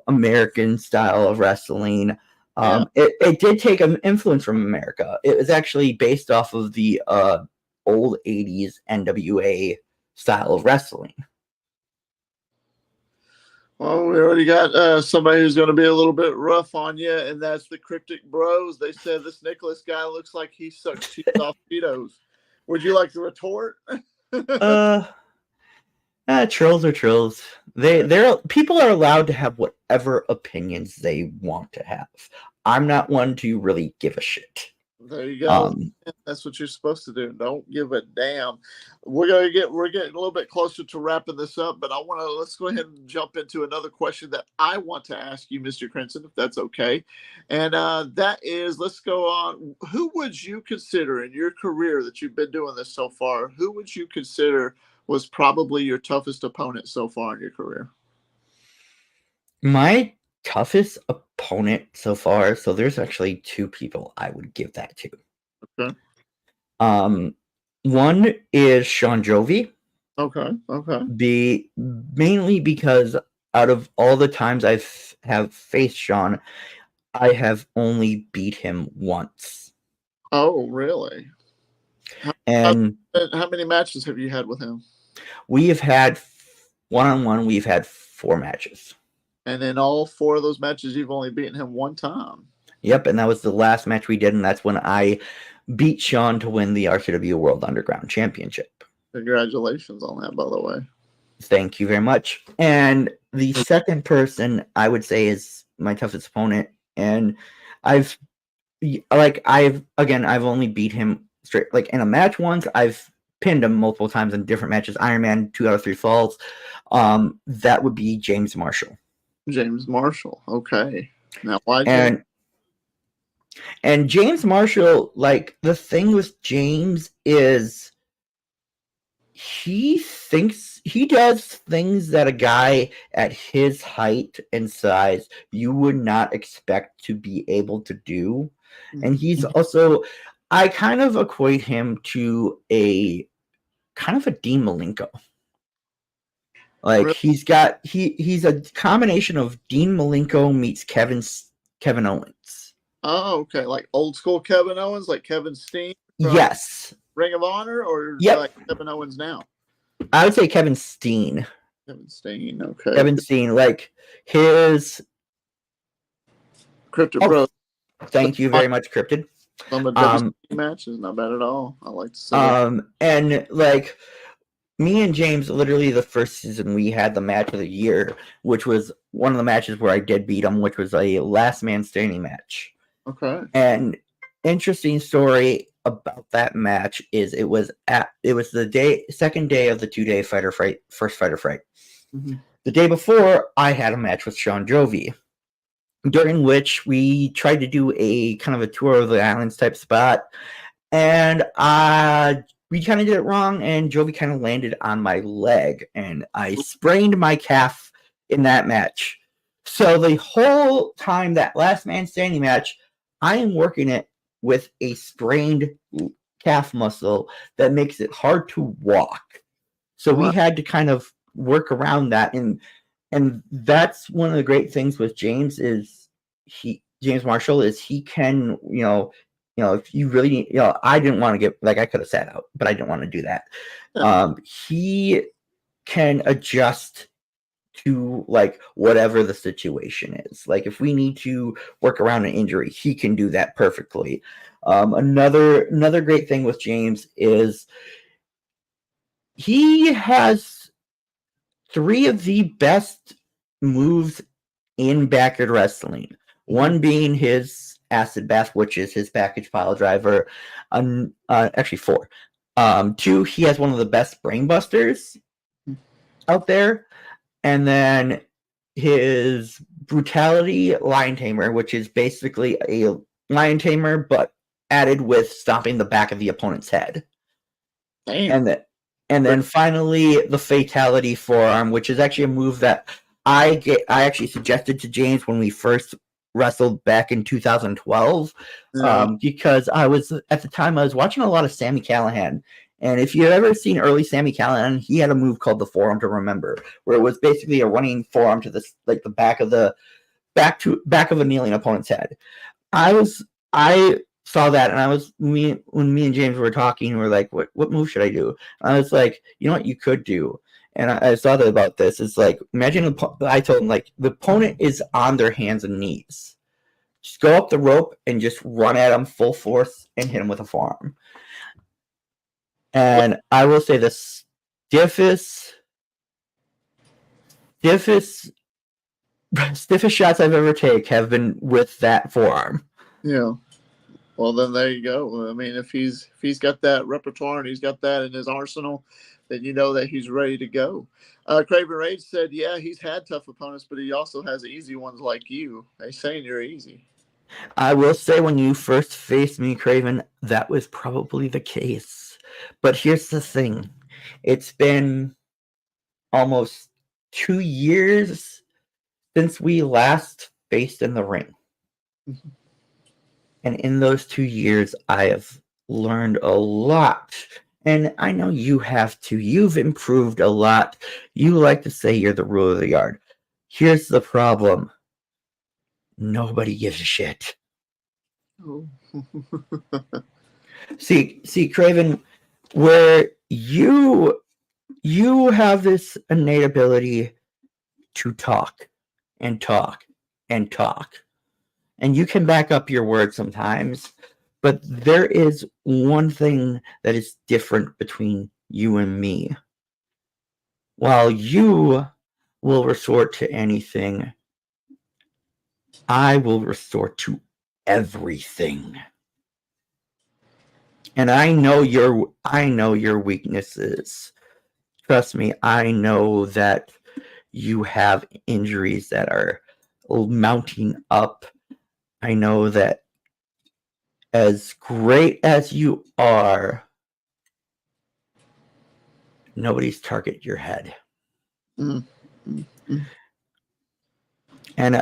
American style of wrestling. Yeah. It did take an influence from America. It was actually based off of the old 80s NWA style of wrestling. Well, we already got somebody who's going to be a little bit rough on you, and that's the Cryptic Bros. They said this Nicholas guy looks like he sucks cheese off Cheetos. Would you like to retort? Trolls are trolls. They're people are allowed to have whatever opinions they want to have. I'm not one to really give a shit. There you go. That's what you're supposed to do. Don't give a damn. We're getting a little bit closer to wrapping this up, but let's go ahead and jump into another question that I want to ask you, Mr. Crenson, if that's okay. And that is, let's go on. Who would you consider in your career that you've been doing this so far? Who would you consider was probably your toughest opponent so far in your career? My toughest opponent so far, so there's actually two people I would give that to. Okay. One is Sean Jovi. Okay. Mainly because out of all the times I have faced Sean, I have only beat him once. Oh, really? And how many matches have you had with him? We have had one-on-one. We've had 4 matches. And in all 4 of those matches, you've only beaten him one time. Yep, and that was the last match we did, and that's when I beat Sean to win the RCW World Underground Championship. Congratulations on that, by the way. Thank you very much. And the second person I would say is my toughest opponent, and I've only beat him straight like in a match once. I've pinned him multiple times in different matches. Iron Man 2 out of 3 falls. That would be James Marshall. James Marshall. Okay. Now why and James Marshall, like the thing with James is he does things that a guy at his height and size you would not expect to be able to do. And he's also, I kind of equate him to a kind of a Dean Malenko. Like really? He's a combination of Dean Malenko meets Kevin Owens. Oh, okay. Like old school Kevin Owens, like Kevin Steen? Yes. Ring of Honor, or like Kevin Owens now? I would say Kevin Steen. Kevin Steen, okay. Kevin Steen, like his Cryptid Bro. Thank you very much, Cryptid. Some of the matches, not bad at all. I like to say. And like me and James, literally the first season we had the match of the year, which was one of the matches where I did beat him, which was a last man standing match. Okay. And interesting story about that match is it was the second day of the 2-day first fighter fight. Mm-hmm. The day before, I had a match with Sean Jovi, during which we tried to do a kind of a tour of the islands type spot, and we kind of did it wrong, and Jovi kind of landed on my leg, and I sprained my calf in that match. So the whole time, that last man standing match, I am working it with a sprained calf muscle that makes it hard to walk. So we had to kind of work around that, and that's one of the great things with James is James Marshall is he can, if you really need, I didn't want to get, like, I could have sat out, but I didn't want to do that. He can adjust to like whatever the situation is. Like if we need to work around an injury, he can do that perfectly. Another great thing with James is he has 3 of the best moves in backyard wrestling. One being his acid bath, which is his package pile driver. Actually 4. 2, he has one of the best brain busters out there. And then his brutality lion tamer, which is basically a lion tamer, but added with stomping the back of the opponent's head. Damn. And then finally the fatality forearm, which is actually a move that I actually suggested to James when we first wrestled back in 2012, because at the time I was watching a lot of Sami Callihan. And if you've ever seen early Sami Callihan, he had a move called the forearm to remember, where it was basically a running forearm to the back of a kneeling opponent's head. I saw that, and when me and James were talking, we were like, what move should I do? And I was like, you know what you could do, and I saw that about this. It's like, imagine I told him, like, the opponent is on their hands and knees. Just go up the rope and just run at him full force and hit him with a forearm. And I will say the stiffest shots I've ever taken have been with that forearm. Yeah. Well, then there you go. I mean, if he's got that repertoire and he's got that in his arsenal, then you know that he's ready to go. Craven Rage said, yeah, he's had tough opponents, but he also has easy ones like you. They saying you're easy. I will say, when you first faced me, Craven, that was probably the case. But here's the thing. It's been almost 2 years since we last faced in the ring. Mm-hmm. And in those 2 years, I have learned a lot. And I know you have too. You've improved a lot. You like to say you're the rule of the yard. Here's the problem. Nobody gives a shit. Oh. See, Craven, where you have this innate ability to talk and talk and talk. And you can back up your words sometimes, but there is one thing that is different between you and me. While you will resort to anything, I will resort to everything. And I know your weaknesses. Trust me, I know that you have injuries that are mounting up. I know that as great as you are, nobody's targeted your head. Mm-hmm. And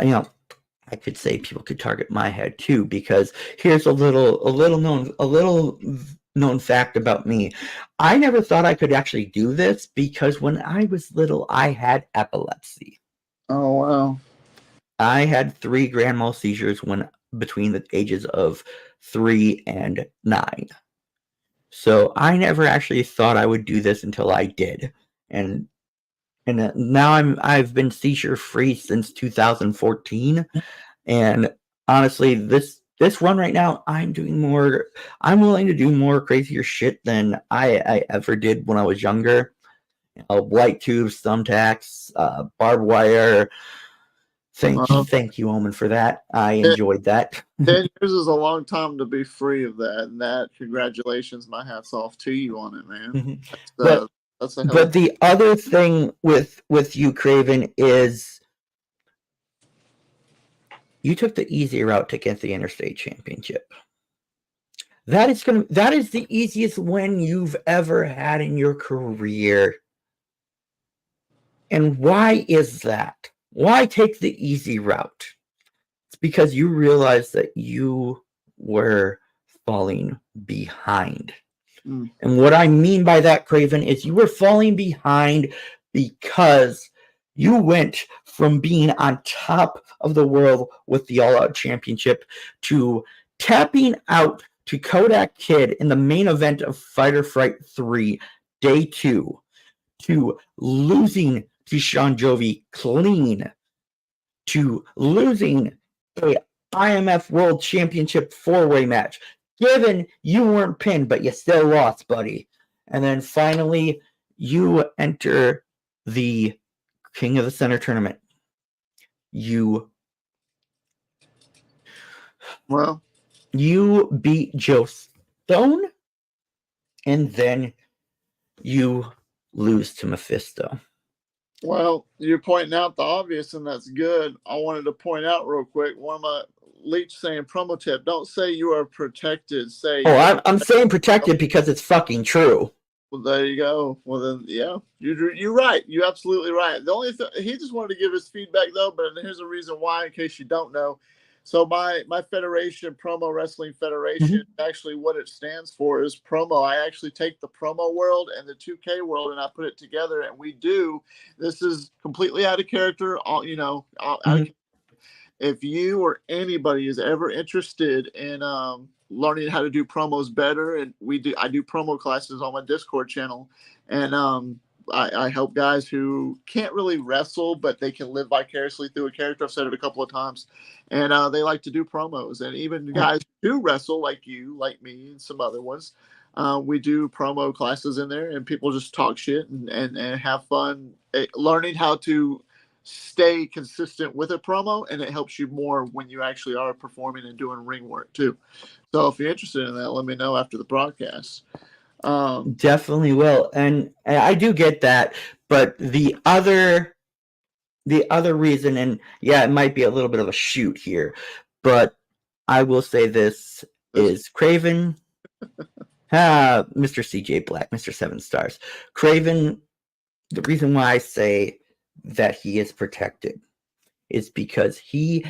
I could say people could target my head too, because here's a little known fact about me. I never thought I could actually do this, because when I was little, I had epilepsy. Oh, wow. I had 3 grand mal seizures between the ages of 3 and 9. So I never actually thought I would do this until I did. And now I've been seizure free since 2014. And honestly, this run right now, I'm willing to do more crazier shit than I ever did when I was younger. Light tubes, thumbtacks, barbed wire. Thank you, Omen, for that. I enjoyed that. 10 years is a long time to be free of that, and that, congratulations, my hat's off to you on it, man. That's a hell. But the other thing with you, Craven, is you took the easy route to get the interstate championship. That is the easiest win you've ever had in your career. And why is that? Why take the easy route? It's because you realized that you were falling behind. And what I mean by that, Craven, is you were falling behind because you went from being on top of the world with the All Out Championship to tapping out to Kodak Kid in the main event of Fight or Fright 3, Day 2, to losing to Sean Jovi clean, to losing a IMF World Championship 4-way match. Given you weren't pinned, but you still lost, buddy. And then finally, you enter the King of the Center tournament. You beat Joe Stone, and then you lose to Mephisto. Well, you're pointing out the obvious, and that's good. I wanted to point out real quick, one of my Leech saying promo tip, don't say you are protected, say I'm saying protected because it's fucking true. Well, there you go. Well, then, yeah, you're right. You're absolutely right. The only thing, he just wanted to give his feedback, though, but here's a reason why, in case you don't know. So my federation, Promo Wrestling Federation, actually what it stands for is promo. I actually take the promo world and the 2K world, and I put it together, and this is completely out of character, out of if you or anybody is ever interested in learning how to do promos better, and I do promo classes on my Discord channel, and I help guys who can't really wrestle, but they can live vicariously through a character. I've said it a couple of times, and they like to do promos. And even guys who do wrestle, like you, like me, and some other ones, we do promo classes in there, and people just talk shit and have fun learning how to stay consistent with a promo, and it helps you more when you actually are performing and doing ring work too. So if you're interested in that, let me know after the broadcast. Definitely will, and I do get that, but the other reason, and yeah, it might be a little bit of a shoot here, but I will say this is Craven, Mr. CJ Black, Mr. 7 Stars. Craven, the reason why I say that he is protected is because he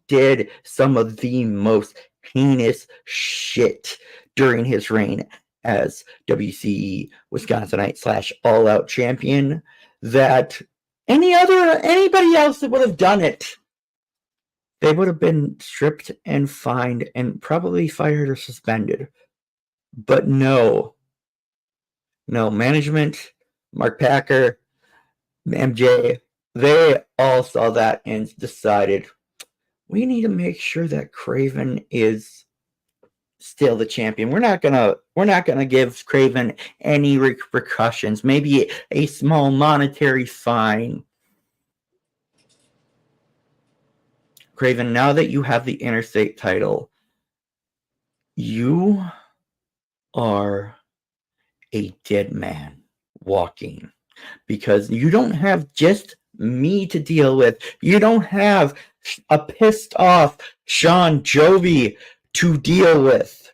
did some of the most heinous shit during his reign as WCE Wisconsinite / All Out champion that anybody else that would have done it, they would have been stripped and fined and probably fired or suspended. But no, management, Mark Packer, MJ, they all saw that and decided we need to make sure that Craven is still the champion. We're not gonna give Craven any repercussions. Maybe a small monetary fine. Craven, now that you have the interstate title, you are a dead man walking, because you don't have just me to deal with. You don't have a pissed off Sean Jovi to deal with.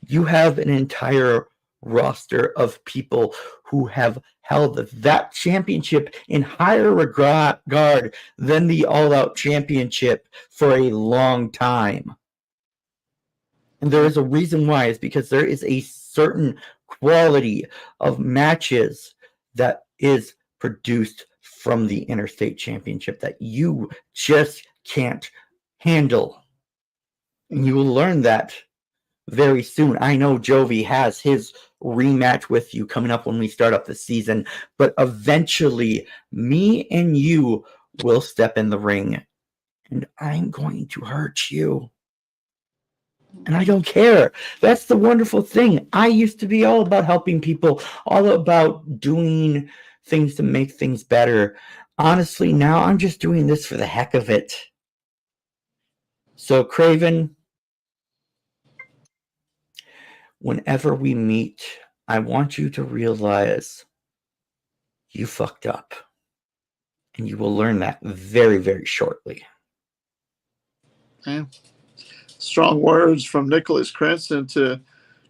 You have an entire roster of people who have held that championship in higher regard than the All Out championship for a long time. And there is a reason why. It's because there is a certain quality of matches that is produced from the Interstate Championship that you just can't handle. And you will learn that very soon. I know Jovi has his rematch with you coming up when we start up the season, but eventually me and you will step in the ring, and I'm going to hurt you. And I don't care. That's the wonderful thing. I used to be all about helping people, all about doing things to make things better. Honestly, now I'm just doing this for the heck of it. So, Craven, whenever we meet, I want you to realize you fucked up. And you will learn that very, very shortly. Okay. Strong words from Nicholas Crenson to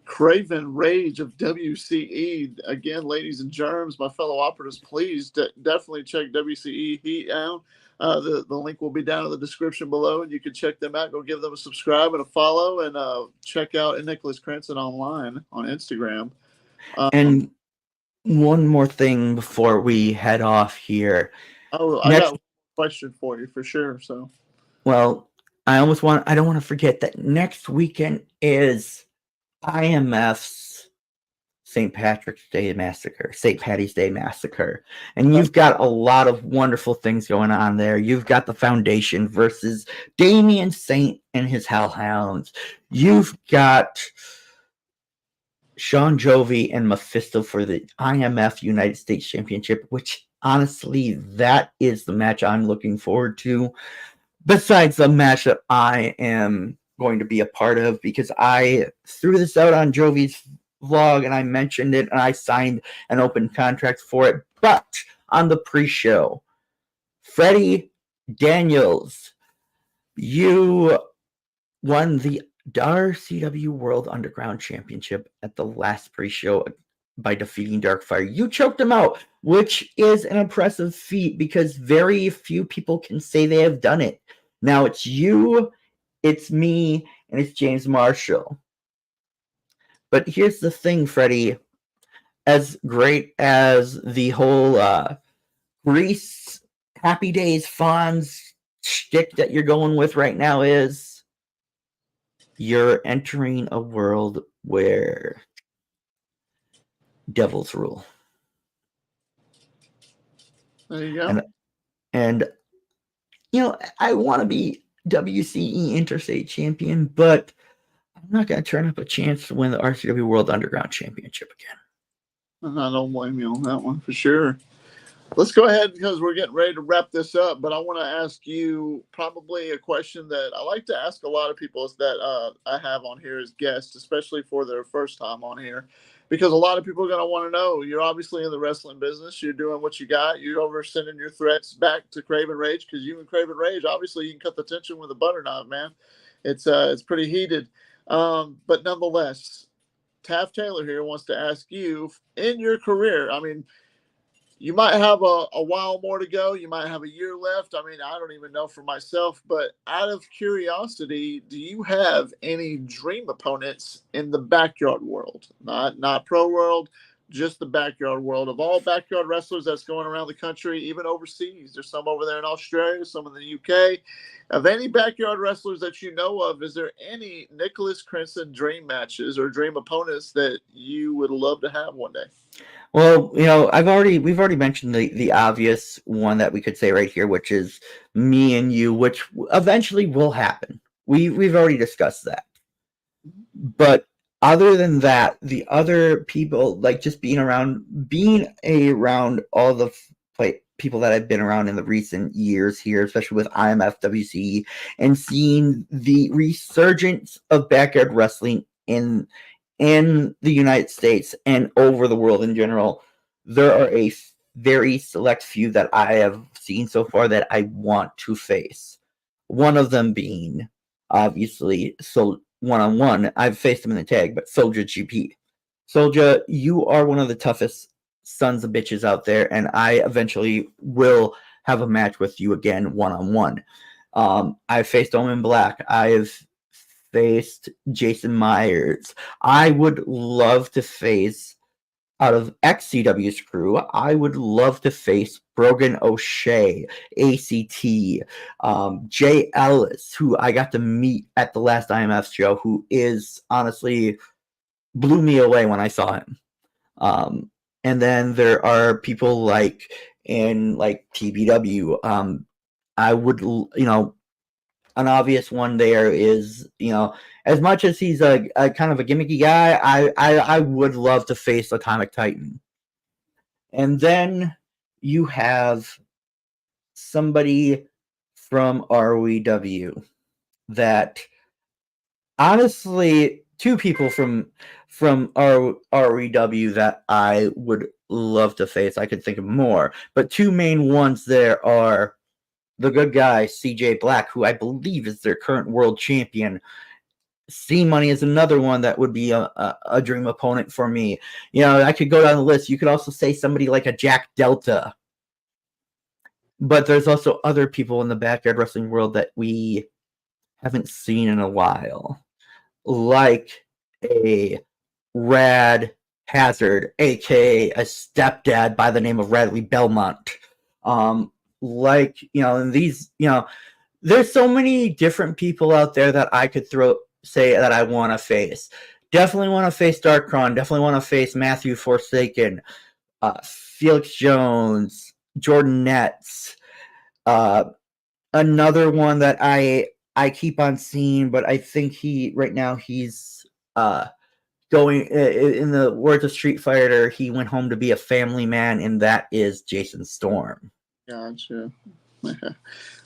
Craven Rage of WCE. Again, ladies and germs, my fellow operatives, please definitely check WCE Heat out. The link will be down in the description below, and you can check them out. Go give them a subscribe and a follow, and check out Nicholas Crenson online on Instagram. And one more thing before we head off here. Oh, I got a question for you for sure. So, well, I don't want to forget that next weekend is IMF's St. Patrick's Day Massacre, St. Patty's Day Massacre. And you've got a lot of wonderful things going on there. You've got the Foundation versus Damian Saint and his Hellhounds. You've got Sean Jovi and Mephisto for the IMF United States Championship, which honestly, that is the match I'm looking forward to. Besides the match that I am going to be a part of, because I threw this out on Jovi's vlog and I mentioned it and I signed an open contract for it. But on the pre-show, Freddie Daniels, you won the RCW World Underground Championship at the last pre-show by defeating Darkfire. You choked him out, which is an impressive feat because very few people can say they have done it. Now it's you, it's me, and it's James Marshall. But here's the thing, Freddie. As great as the whole Grease, Happy Days, Fonz shtick that you're going with right now is you're entering a world where devils rule. There you go. And I want to be WCE Interstate Champion, but I'm not going to turn up a chance to win the RCW World Underground Championship again. I don't blame you on that one for sure. Let's go ahead because we're getting ready to wrap this up. But I want to ask you probably a question that I like to ask a lot of people that I have on here as guests, especially for their first time on here, because a lot of people are going to want to know. You're obviously in the wrestling business. You're doing what you got. You're over sending your threats back to Craven Rage because you and Craven Rage, obviously, you can cut the tension with a butter knife, man. It's pretty heated. But nonetheless, Taft Taylor here wants to ask you in your career. I mean, you might have a while more to go. You might have a year left. I mean, I don't even know for myself, but out of curiosity, do you have any dream opponents in the backyard world? Not pro world, just the backyard world of all backyard wrestlers that's going around the country, even overseas. There's some over there in Australia, some in the UK. Of any backyard wrestlers that you know of, is there any Nicholas Crenson dream matches or dream opponents that you would love to have one day? Well, we've already mentioned the obvious one that we could say right here, which is me and you, which eventually will happen. We've already discussed that. But other than that, the other people, like just being around all the people that I've been around in the recent years here, especially with IMF WCE, and seeing the resurgence of backyard wrestling in the United States and over the world in general, there are a very select few that I have seen so far that I want to face. One of them being, obviously, one-on-one. I've faced him in the tag, but Soldier GP. Soldier, you are one of the toughest sons of bitches out there, and I eventually will have a match with you again one-on-one. I've faced Omen Black. I've faced Jason Myers. I would love to face, out of XCW's crew, I would love to face Brogan O'Shea, ACT, Jay Ellis, who I got to meet at the last IMF show, who is honestly blew me away when I saw him. And then there are people like TBW. I would, an obvious one there is, as much as he's a kind of a gimmicky guy, I would love to face Atomic Titan. And then you have somebody from ROEW that, honestly, two people from ROEW that I would love to face. I could think of more, but two main ones there are the good guy, CJ Black, who I believe is their current world champion. C-Money is another one that would be a dream opponent for me. I could go down the list. You could also say somebody like a Jack Delta. But there's also other people in the backyard wrestling world that we haven't seen in a while. Like a Rad Hazard, a.k.a. a stepdad by the name of Radley Belmont. There's so many different people out there that I could say that I want to face. Definitely want to face Darkron. Definitely want to face Matthew Forsaken, Felix Jones, Jordan Netz. Another one that I keep on seeing, but I think he's going, in the words of Street Fighter, he went home to be a family man, and that is Jason Storm. Gotcha.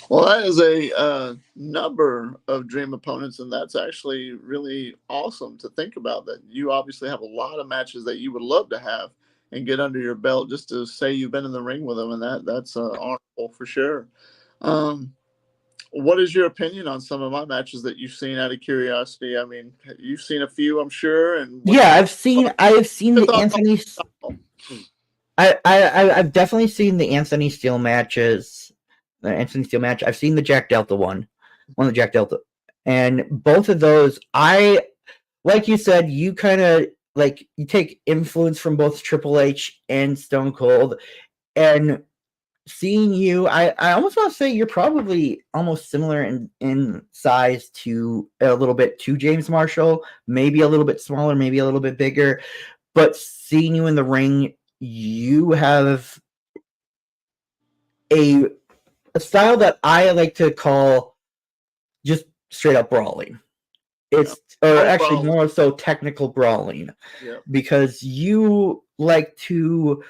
Well, that is a number of dream opponents, and that's actually really awesome to think about. That you obviously have a lot of matches that you would love to have and get under your belt, just to say you've been in the ring with them, and that's honorable for sure. What is your opinion on some of my matches that you've seen? Out of curiosity, I mean, you've seen a few, I'm sure. And I've seen the Anthony. I've definitely seen the Anthony Steele matches. The Anthony Steele match. I've seen the Jack Delta one of the Jack Delta, and both of those, like you said, you kind of you take influence from both Triple H and Stone Cold, and seeing you, I almost want to say you're probably almost similar in size to a little bit to James Marshall, maybe a little bit smaller, maybe a little bit bigger. But seeing you in the ring, you have a style that I like to call just straight up brawling. It's or actually brawling. more so technical brawling. Yeah. Because you like to,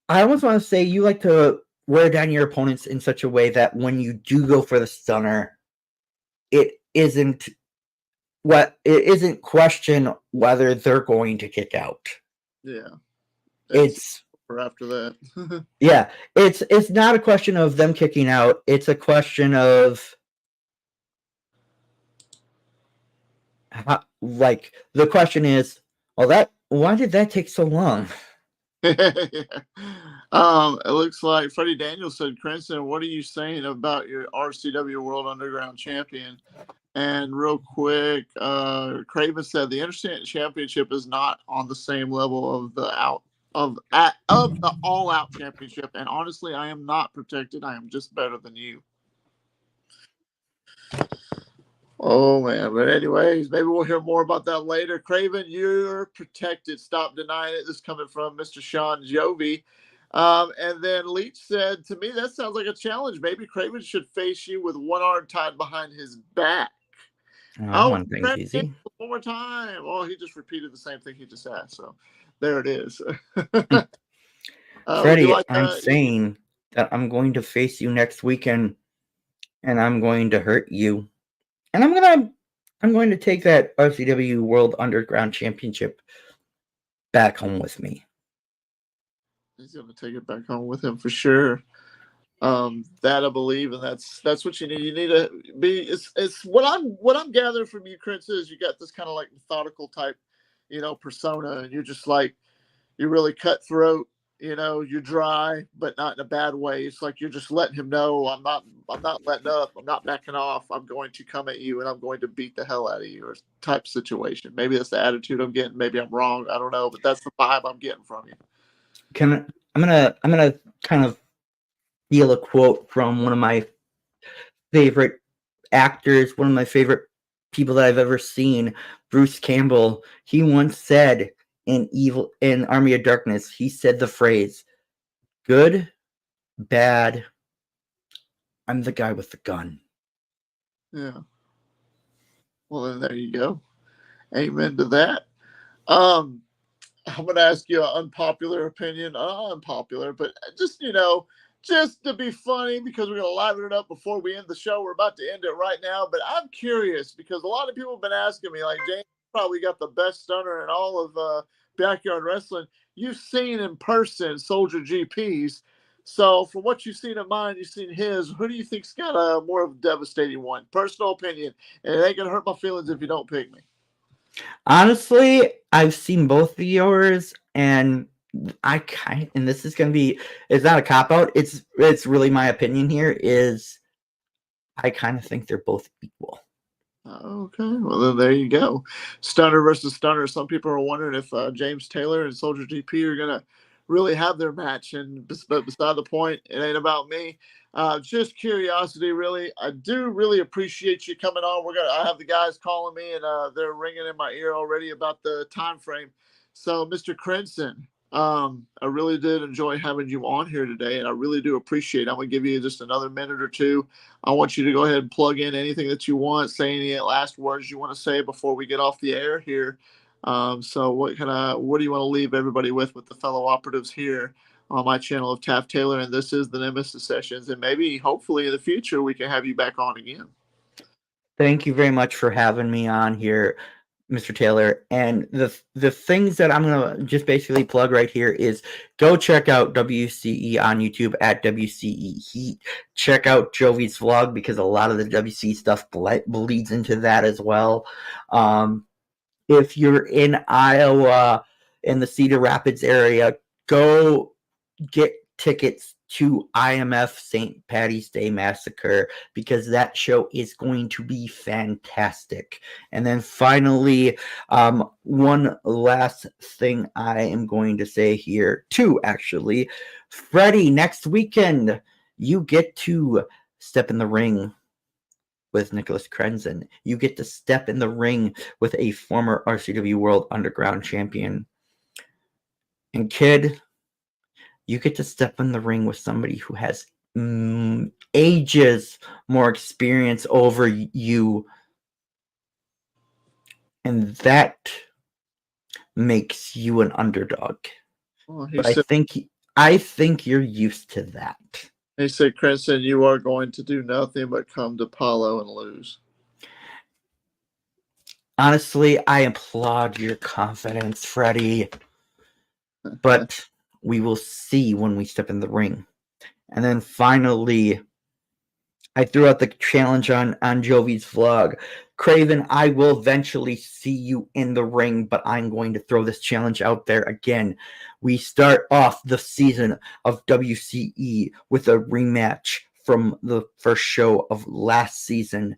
I almost want to say you like to wear down your opponents in such a way that when you do go for the stunner, it isn't question whether they're going to kick out. Yeah. It's for after that. yeah, it's not a question of them kicking out. It's a question of how, like the question is, well, why did that take so long? It looks like Freddie Daniels said, Crenson, what are you saying about your RCW World Underground Champion? And real quick, Craven said the Interstate Championship is not on the same level of the All Out Championship. And honestly, I am not protected. I am just better than you. Oh man, but anyways, maybe we'll hear more about that later. Craven, you're protected. Stop denying it. This is coming from Mr. Sean Jovi. And then Leach said to me, that sounds like a challenge. Maybe Craven should face you with one arm tied behind his back. One thing's easy. One more time. Oh, he just repeated the same thing he just asked. So there it is. Freddie, I'm saying that I'm going to face you next weekend, and I'm going to hurt you. And I'm going to take that RCW World Underground Championship back home with me. He's going to take it back home with him for sure. That I believe, and that's what you need. You need to be. It's what I'm gathering from you, Crenson, is you got this kind of like methodical type, persona, and you're just like you're really cutthroat. You're dry, but not in a bad way. It's like you're just letting him know I'm not letting up. I'm not backing off. I'm going to come at you and I'm going to beat the hell out of you, or type situation. Maybe that's the attitude I'm getting. Maybe I'm wrong. I don't know, but that's the vibe I'm getting from you. I'm gonna kind of steal a quote from one of my favorite actors, one of my favorite people that I've ever seen, Bruce Campbell. He once said in Army of Darkness, he said the phrase, "Good, bad, I'm the guy with the gun." Yeah. Well, then there you go. Amen to that. I'm going to ask you an unpopular opinion. Unpopular, but just, just to be funny, because we're going to liven it up before we end the show. We're about to end it right now, but I'm curious because a lot of people have been asking me, like, James probably got the best stunner in all of backyard wrestling. You've seen in person Soldier GPs. So from what you've seen of mine, you've seen his. Who do you think's got a more of a devastating one? Personal opinion. And it ain't going to hurt my feelings if you don't pick me. Honestly, I've seen both of yours, and and this is going to be, it's not a cop-out, it's really my opinion here, is I kind of think they're both equal. Okay, well then there you go. Stunner versus stunner. Some people are wondering if James Taylor and Soldier GP are gonna really have their match, but beside the point, it ain't about me. Just curiosity, really. I do really appreciate you coming on. I have the guys calling me, and they're ringing in my ear already about the time frame. So, Mr. Crenson, I really did enjoy having you on here today, and I really do appreciate it. I'm gonna give you just another minute or two. I want you to go ahead and plug in anything that you want, say any last words you want to say before we get off the air here. So what do you want to leave everybody with the fellow operatives here on my channel of Taft Taylor? And this is the Nemesis Sessions, and maybe hopefully in the future we can have you back on again. Thank you very much for having me on here, Mr. Taylor. And the things that I'm going to just basically plug right here is go check out WCE on YouTube at WCE Heat. Check out Jovi's vlog because a lot of the WCE stuff bleeds into that as well. If you're in Iowa, in the Cedar Rapids area, go get tickets to IMF St. Patty's Day Massacre, because that show is going to be fantastic. And then finally, one last thing I am going to say here, too, actually. Freddie, next weekend, you get to step in the ring with Nicholas Crenson. You get to step in the ring with a former RCW World Underground champion. And kid, you get to step in the ring with somebody who has ages more experience over you. And that makes you an underdog. Well, But I think you're used to that. he said, Crenson, you are going to do nothing but come to Palo and lose. Honestly, I applaud your confidence, Freddie. But we will see when we step in the ring. And then finally, I threw out the challenge on Jovi's vlog. Craven, I will eventually see you in the ring, but I'm going to throw this challenge out there again. We start off the season of WCE with a rematch from the first show of last season.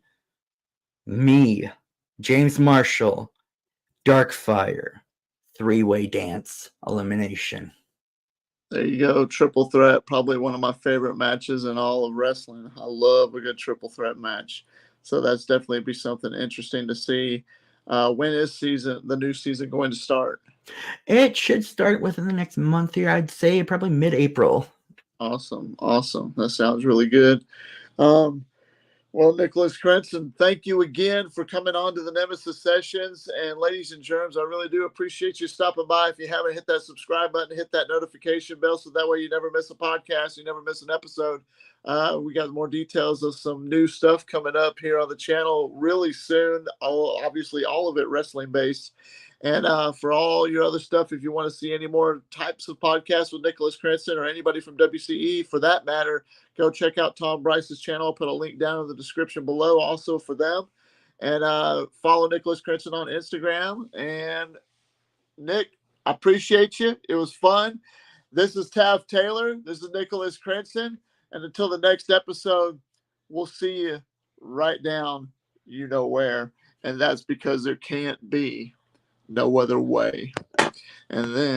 Me, James Marshall, Darkfire, three-way dance elimination. There you go. Triple threat. Probably one of my favorite matches in all of wrestling. I love a good triple threat match. So that's definitely be something interesting to see. When is the new season going to start? It should start within the next month here. I'd say probably mid-April. Awesome. That sounds really good. Well, Nicholas Crenson, thank you again for coming on to the Nemesis sessions. And ladies and germs, I really do appreciate you stopping by. If you haven't, hit that subscribe button, hit that notification bell, so that way you never miss a podcast, you never miss an episode. We got more details of some new stuff coming up here on the channel really soon. Obviously, all of it wrestling based. And for all your other stuff, if you want to see any more types of podcasts with Nicholas Crenson or anybody from WCE for that matter, go check out Tom Bryce's channel. I'll put a link down in the description below also for them. And follow Nicholas Crenson on Instagram. And Nick, I appreciate you. It was fun. This is Tav Taylor. This is Nicholas Crenson. And until the next episode, we'll see you right down you know where. And that's because there can't be no other way. And then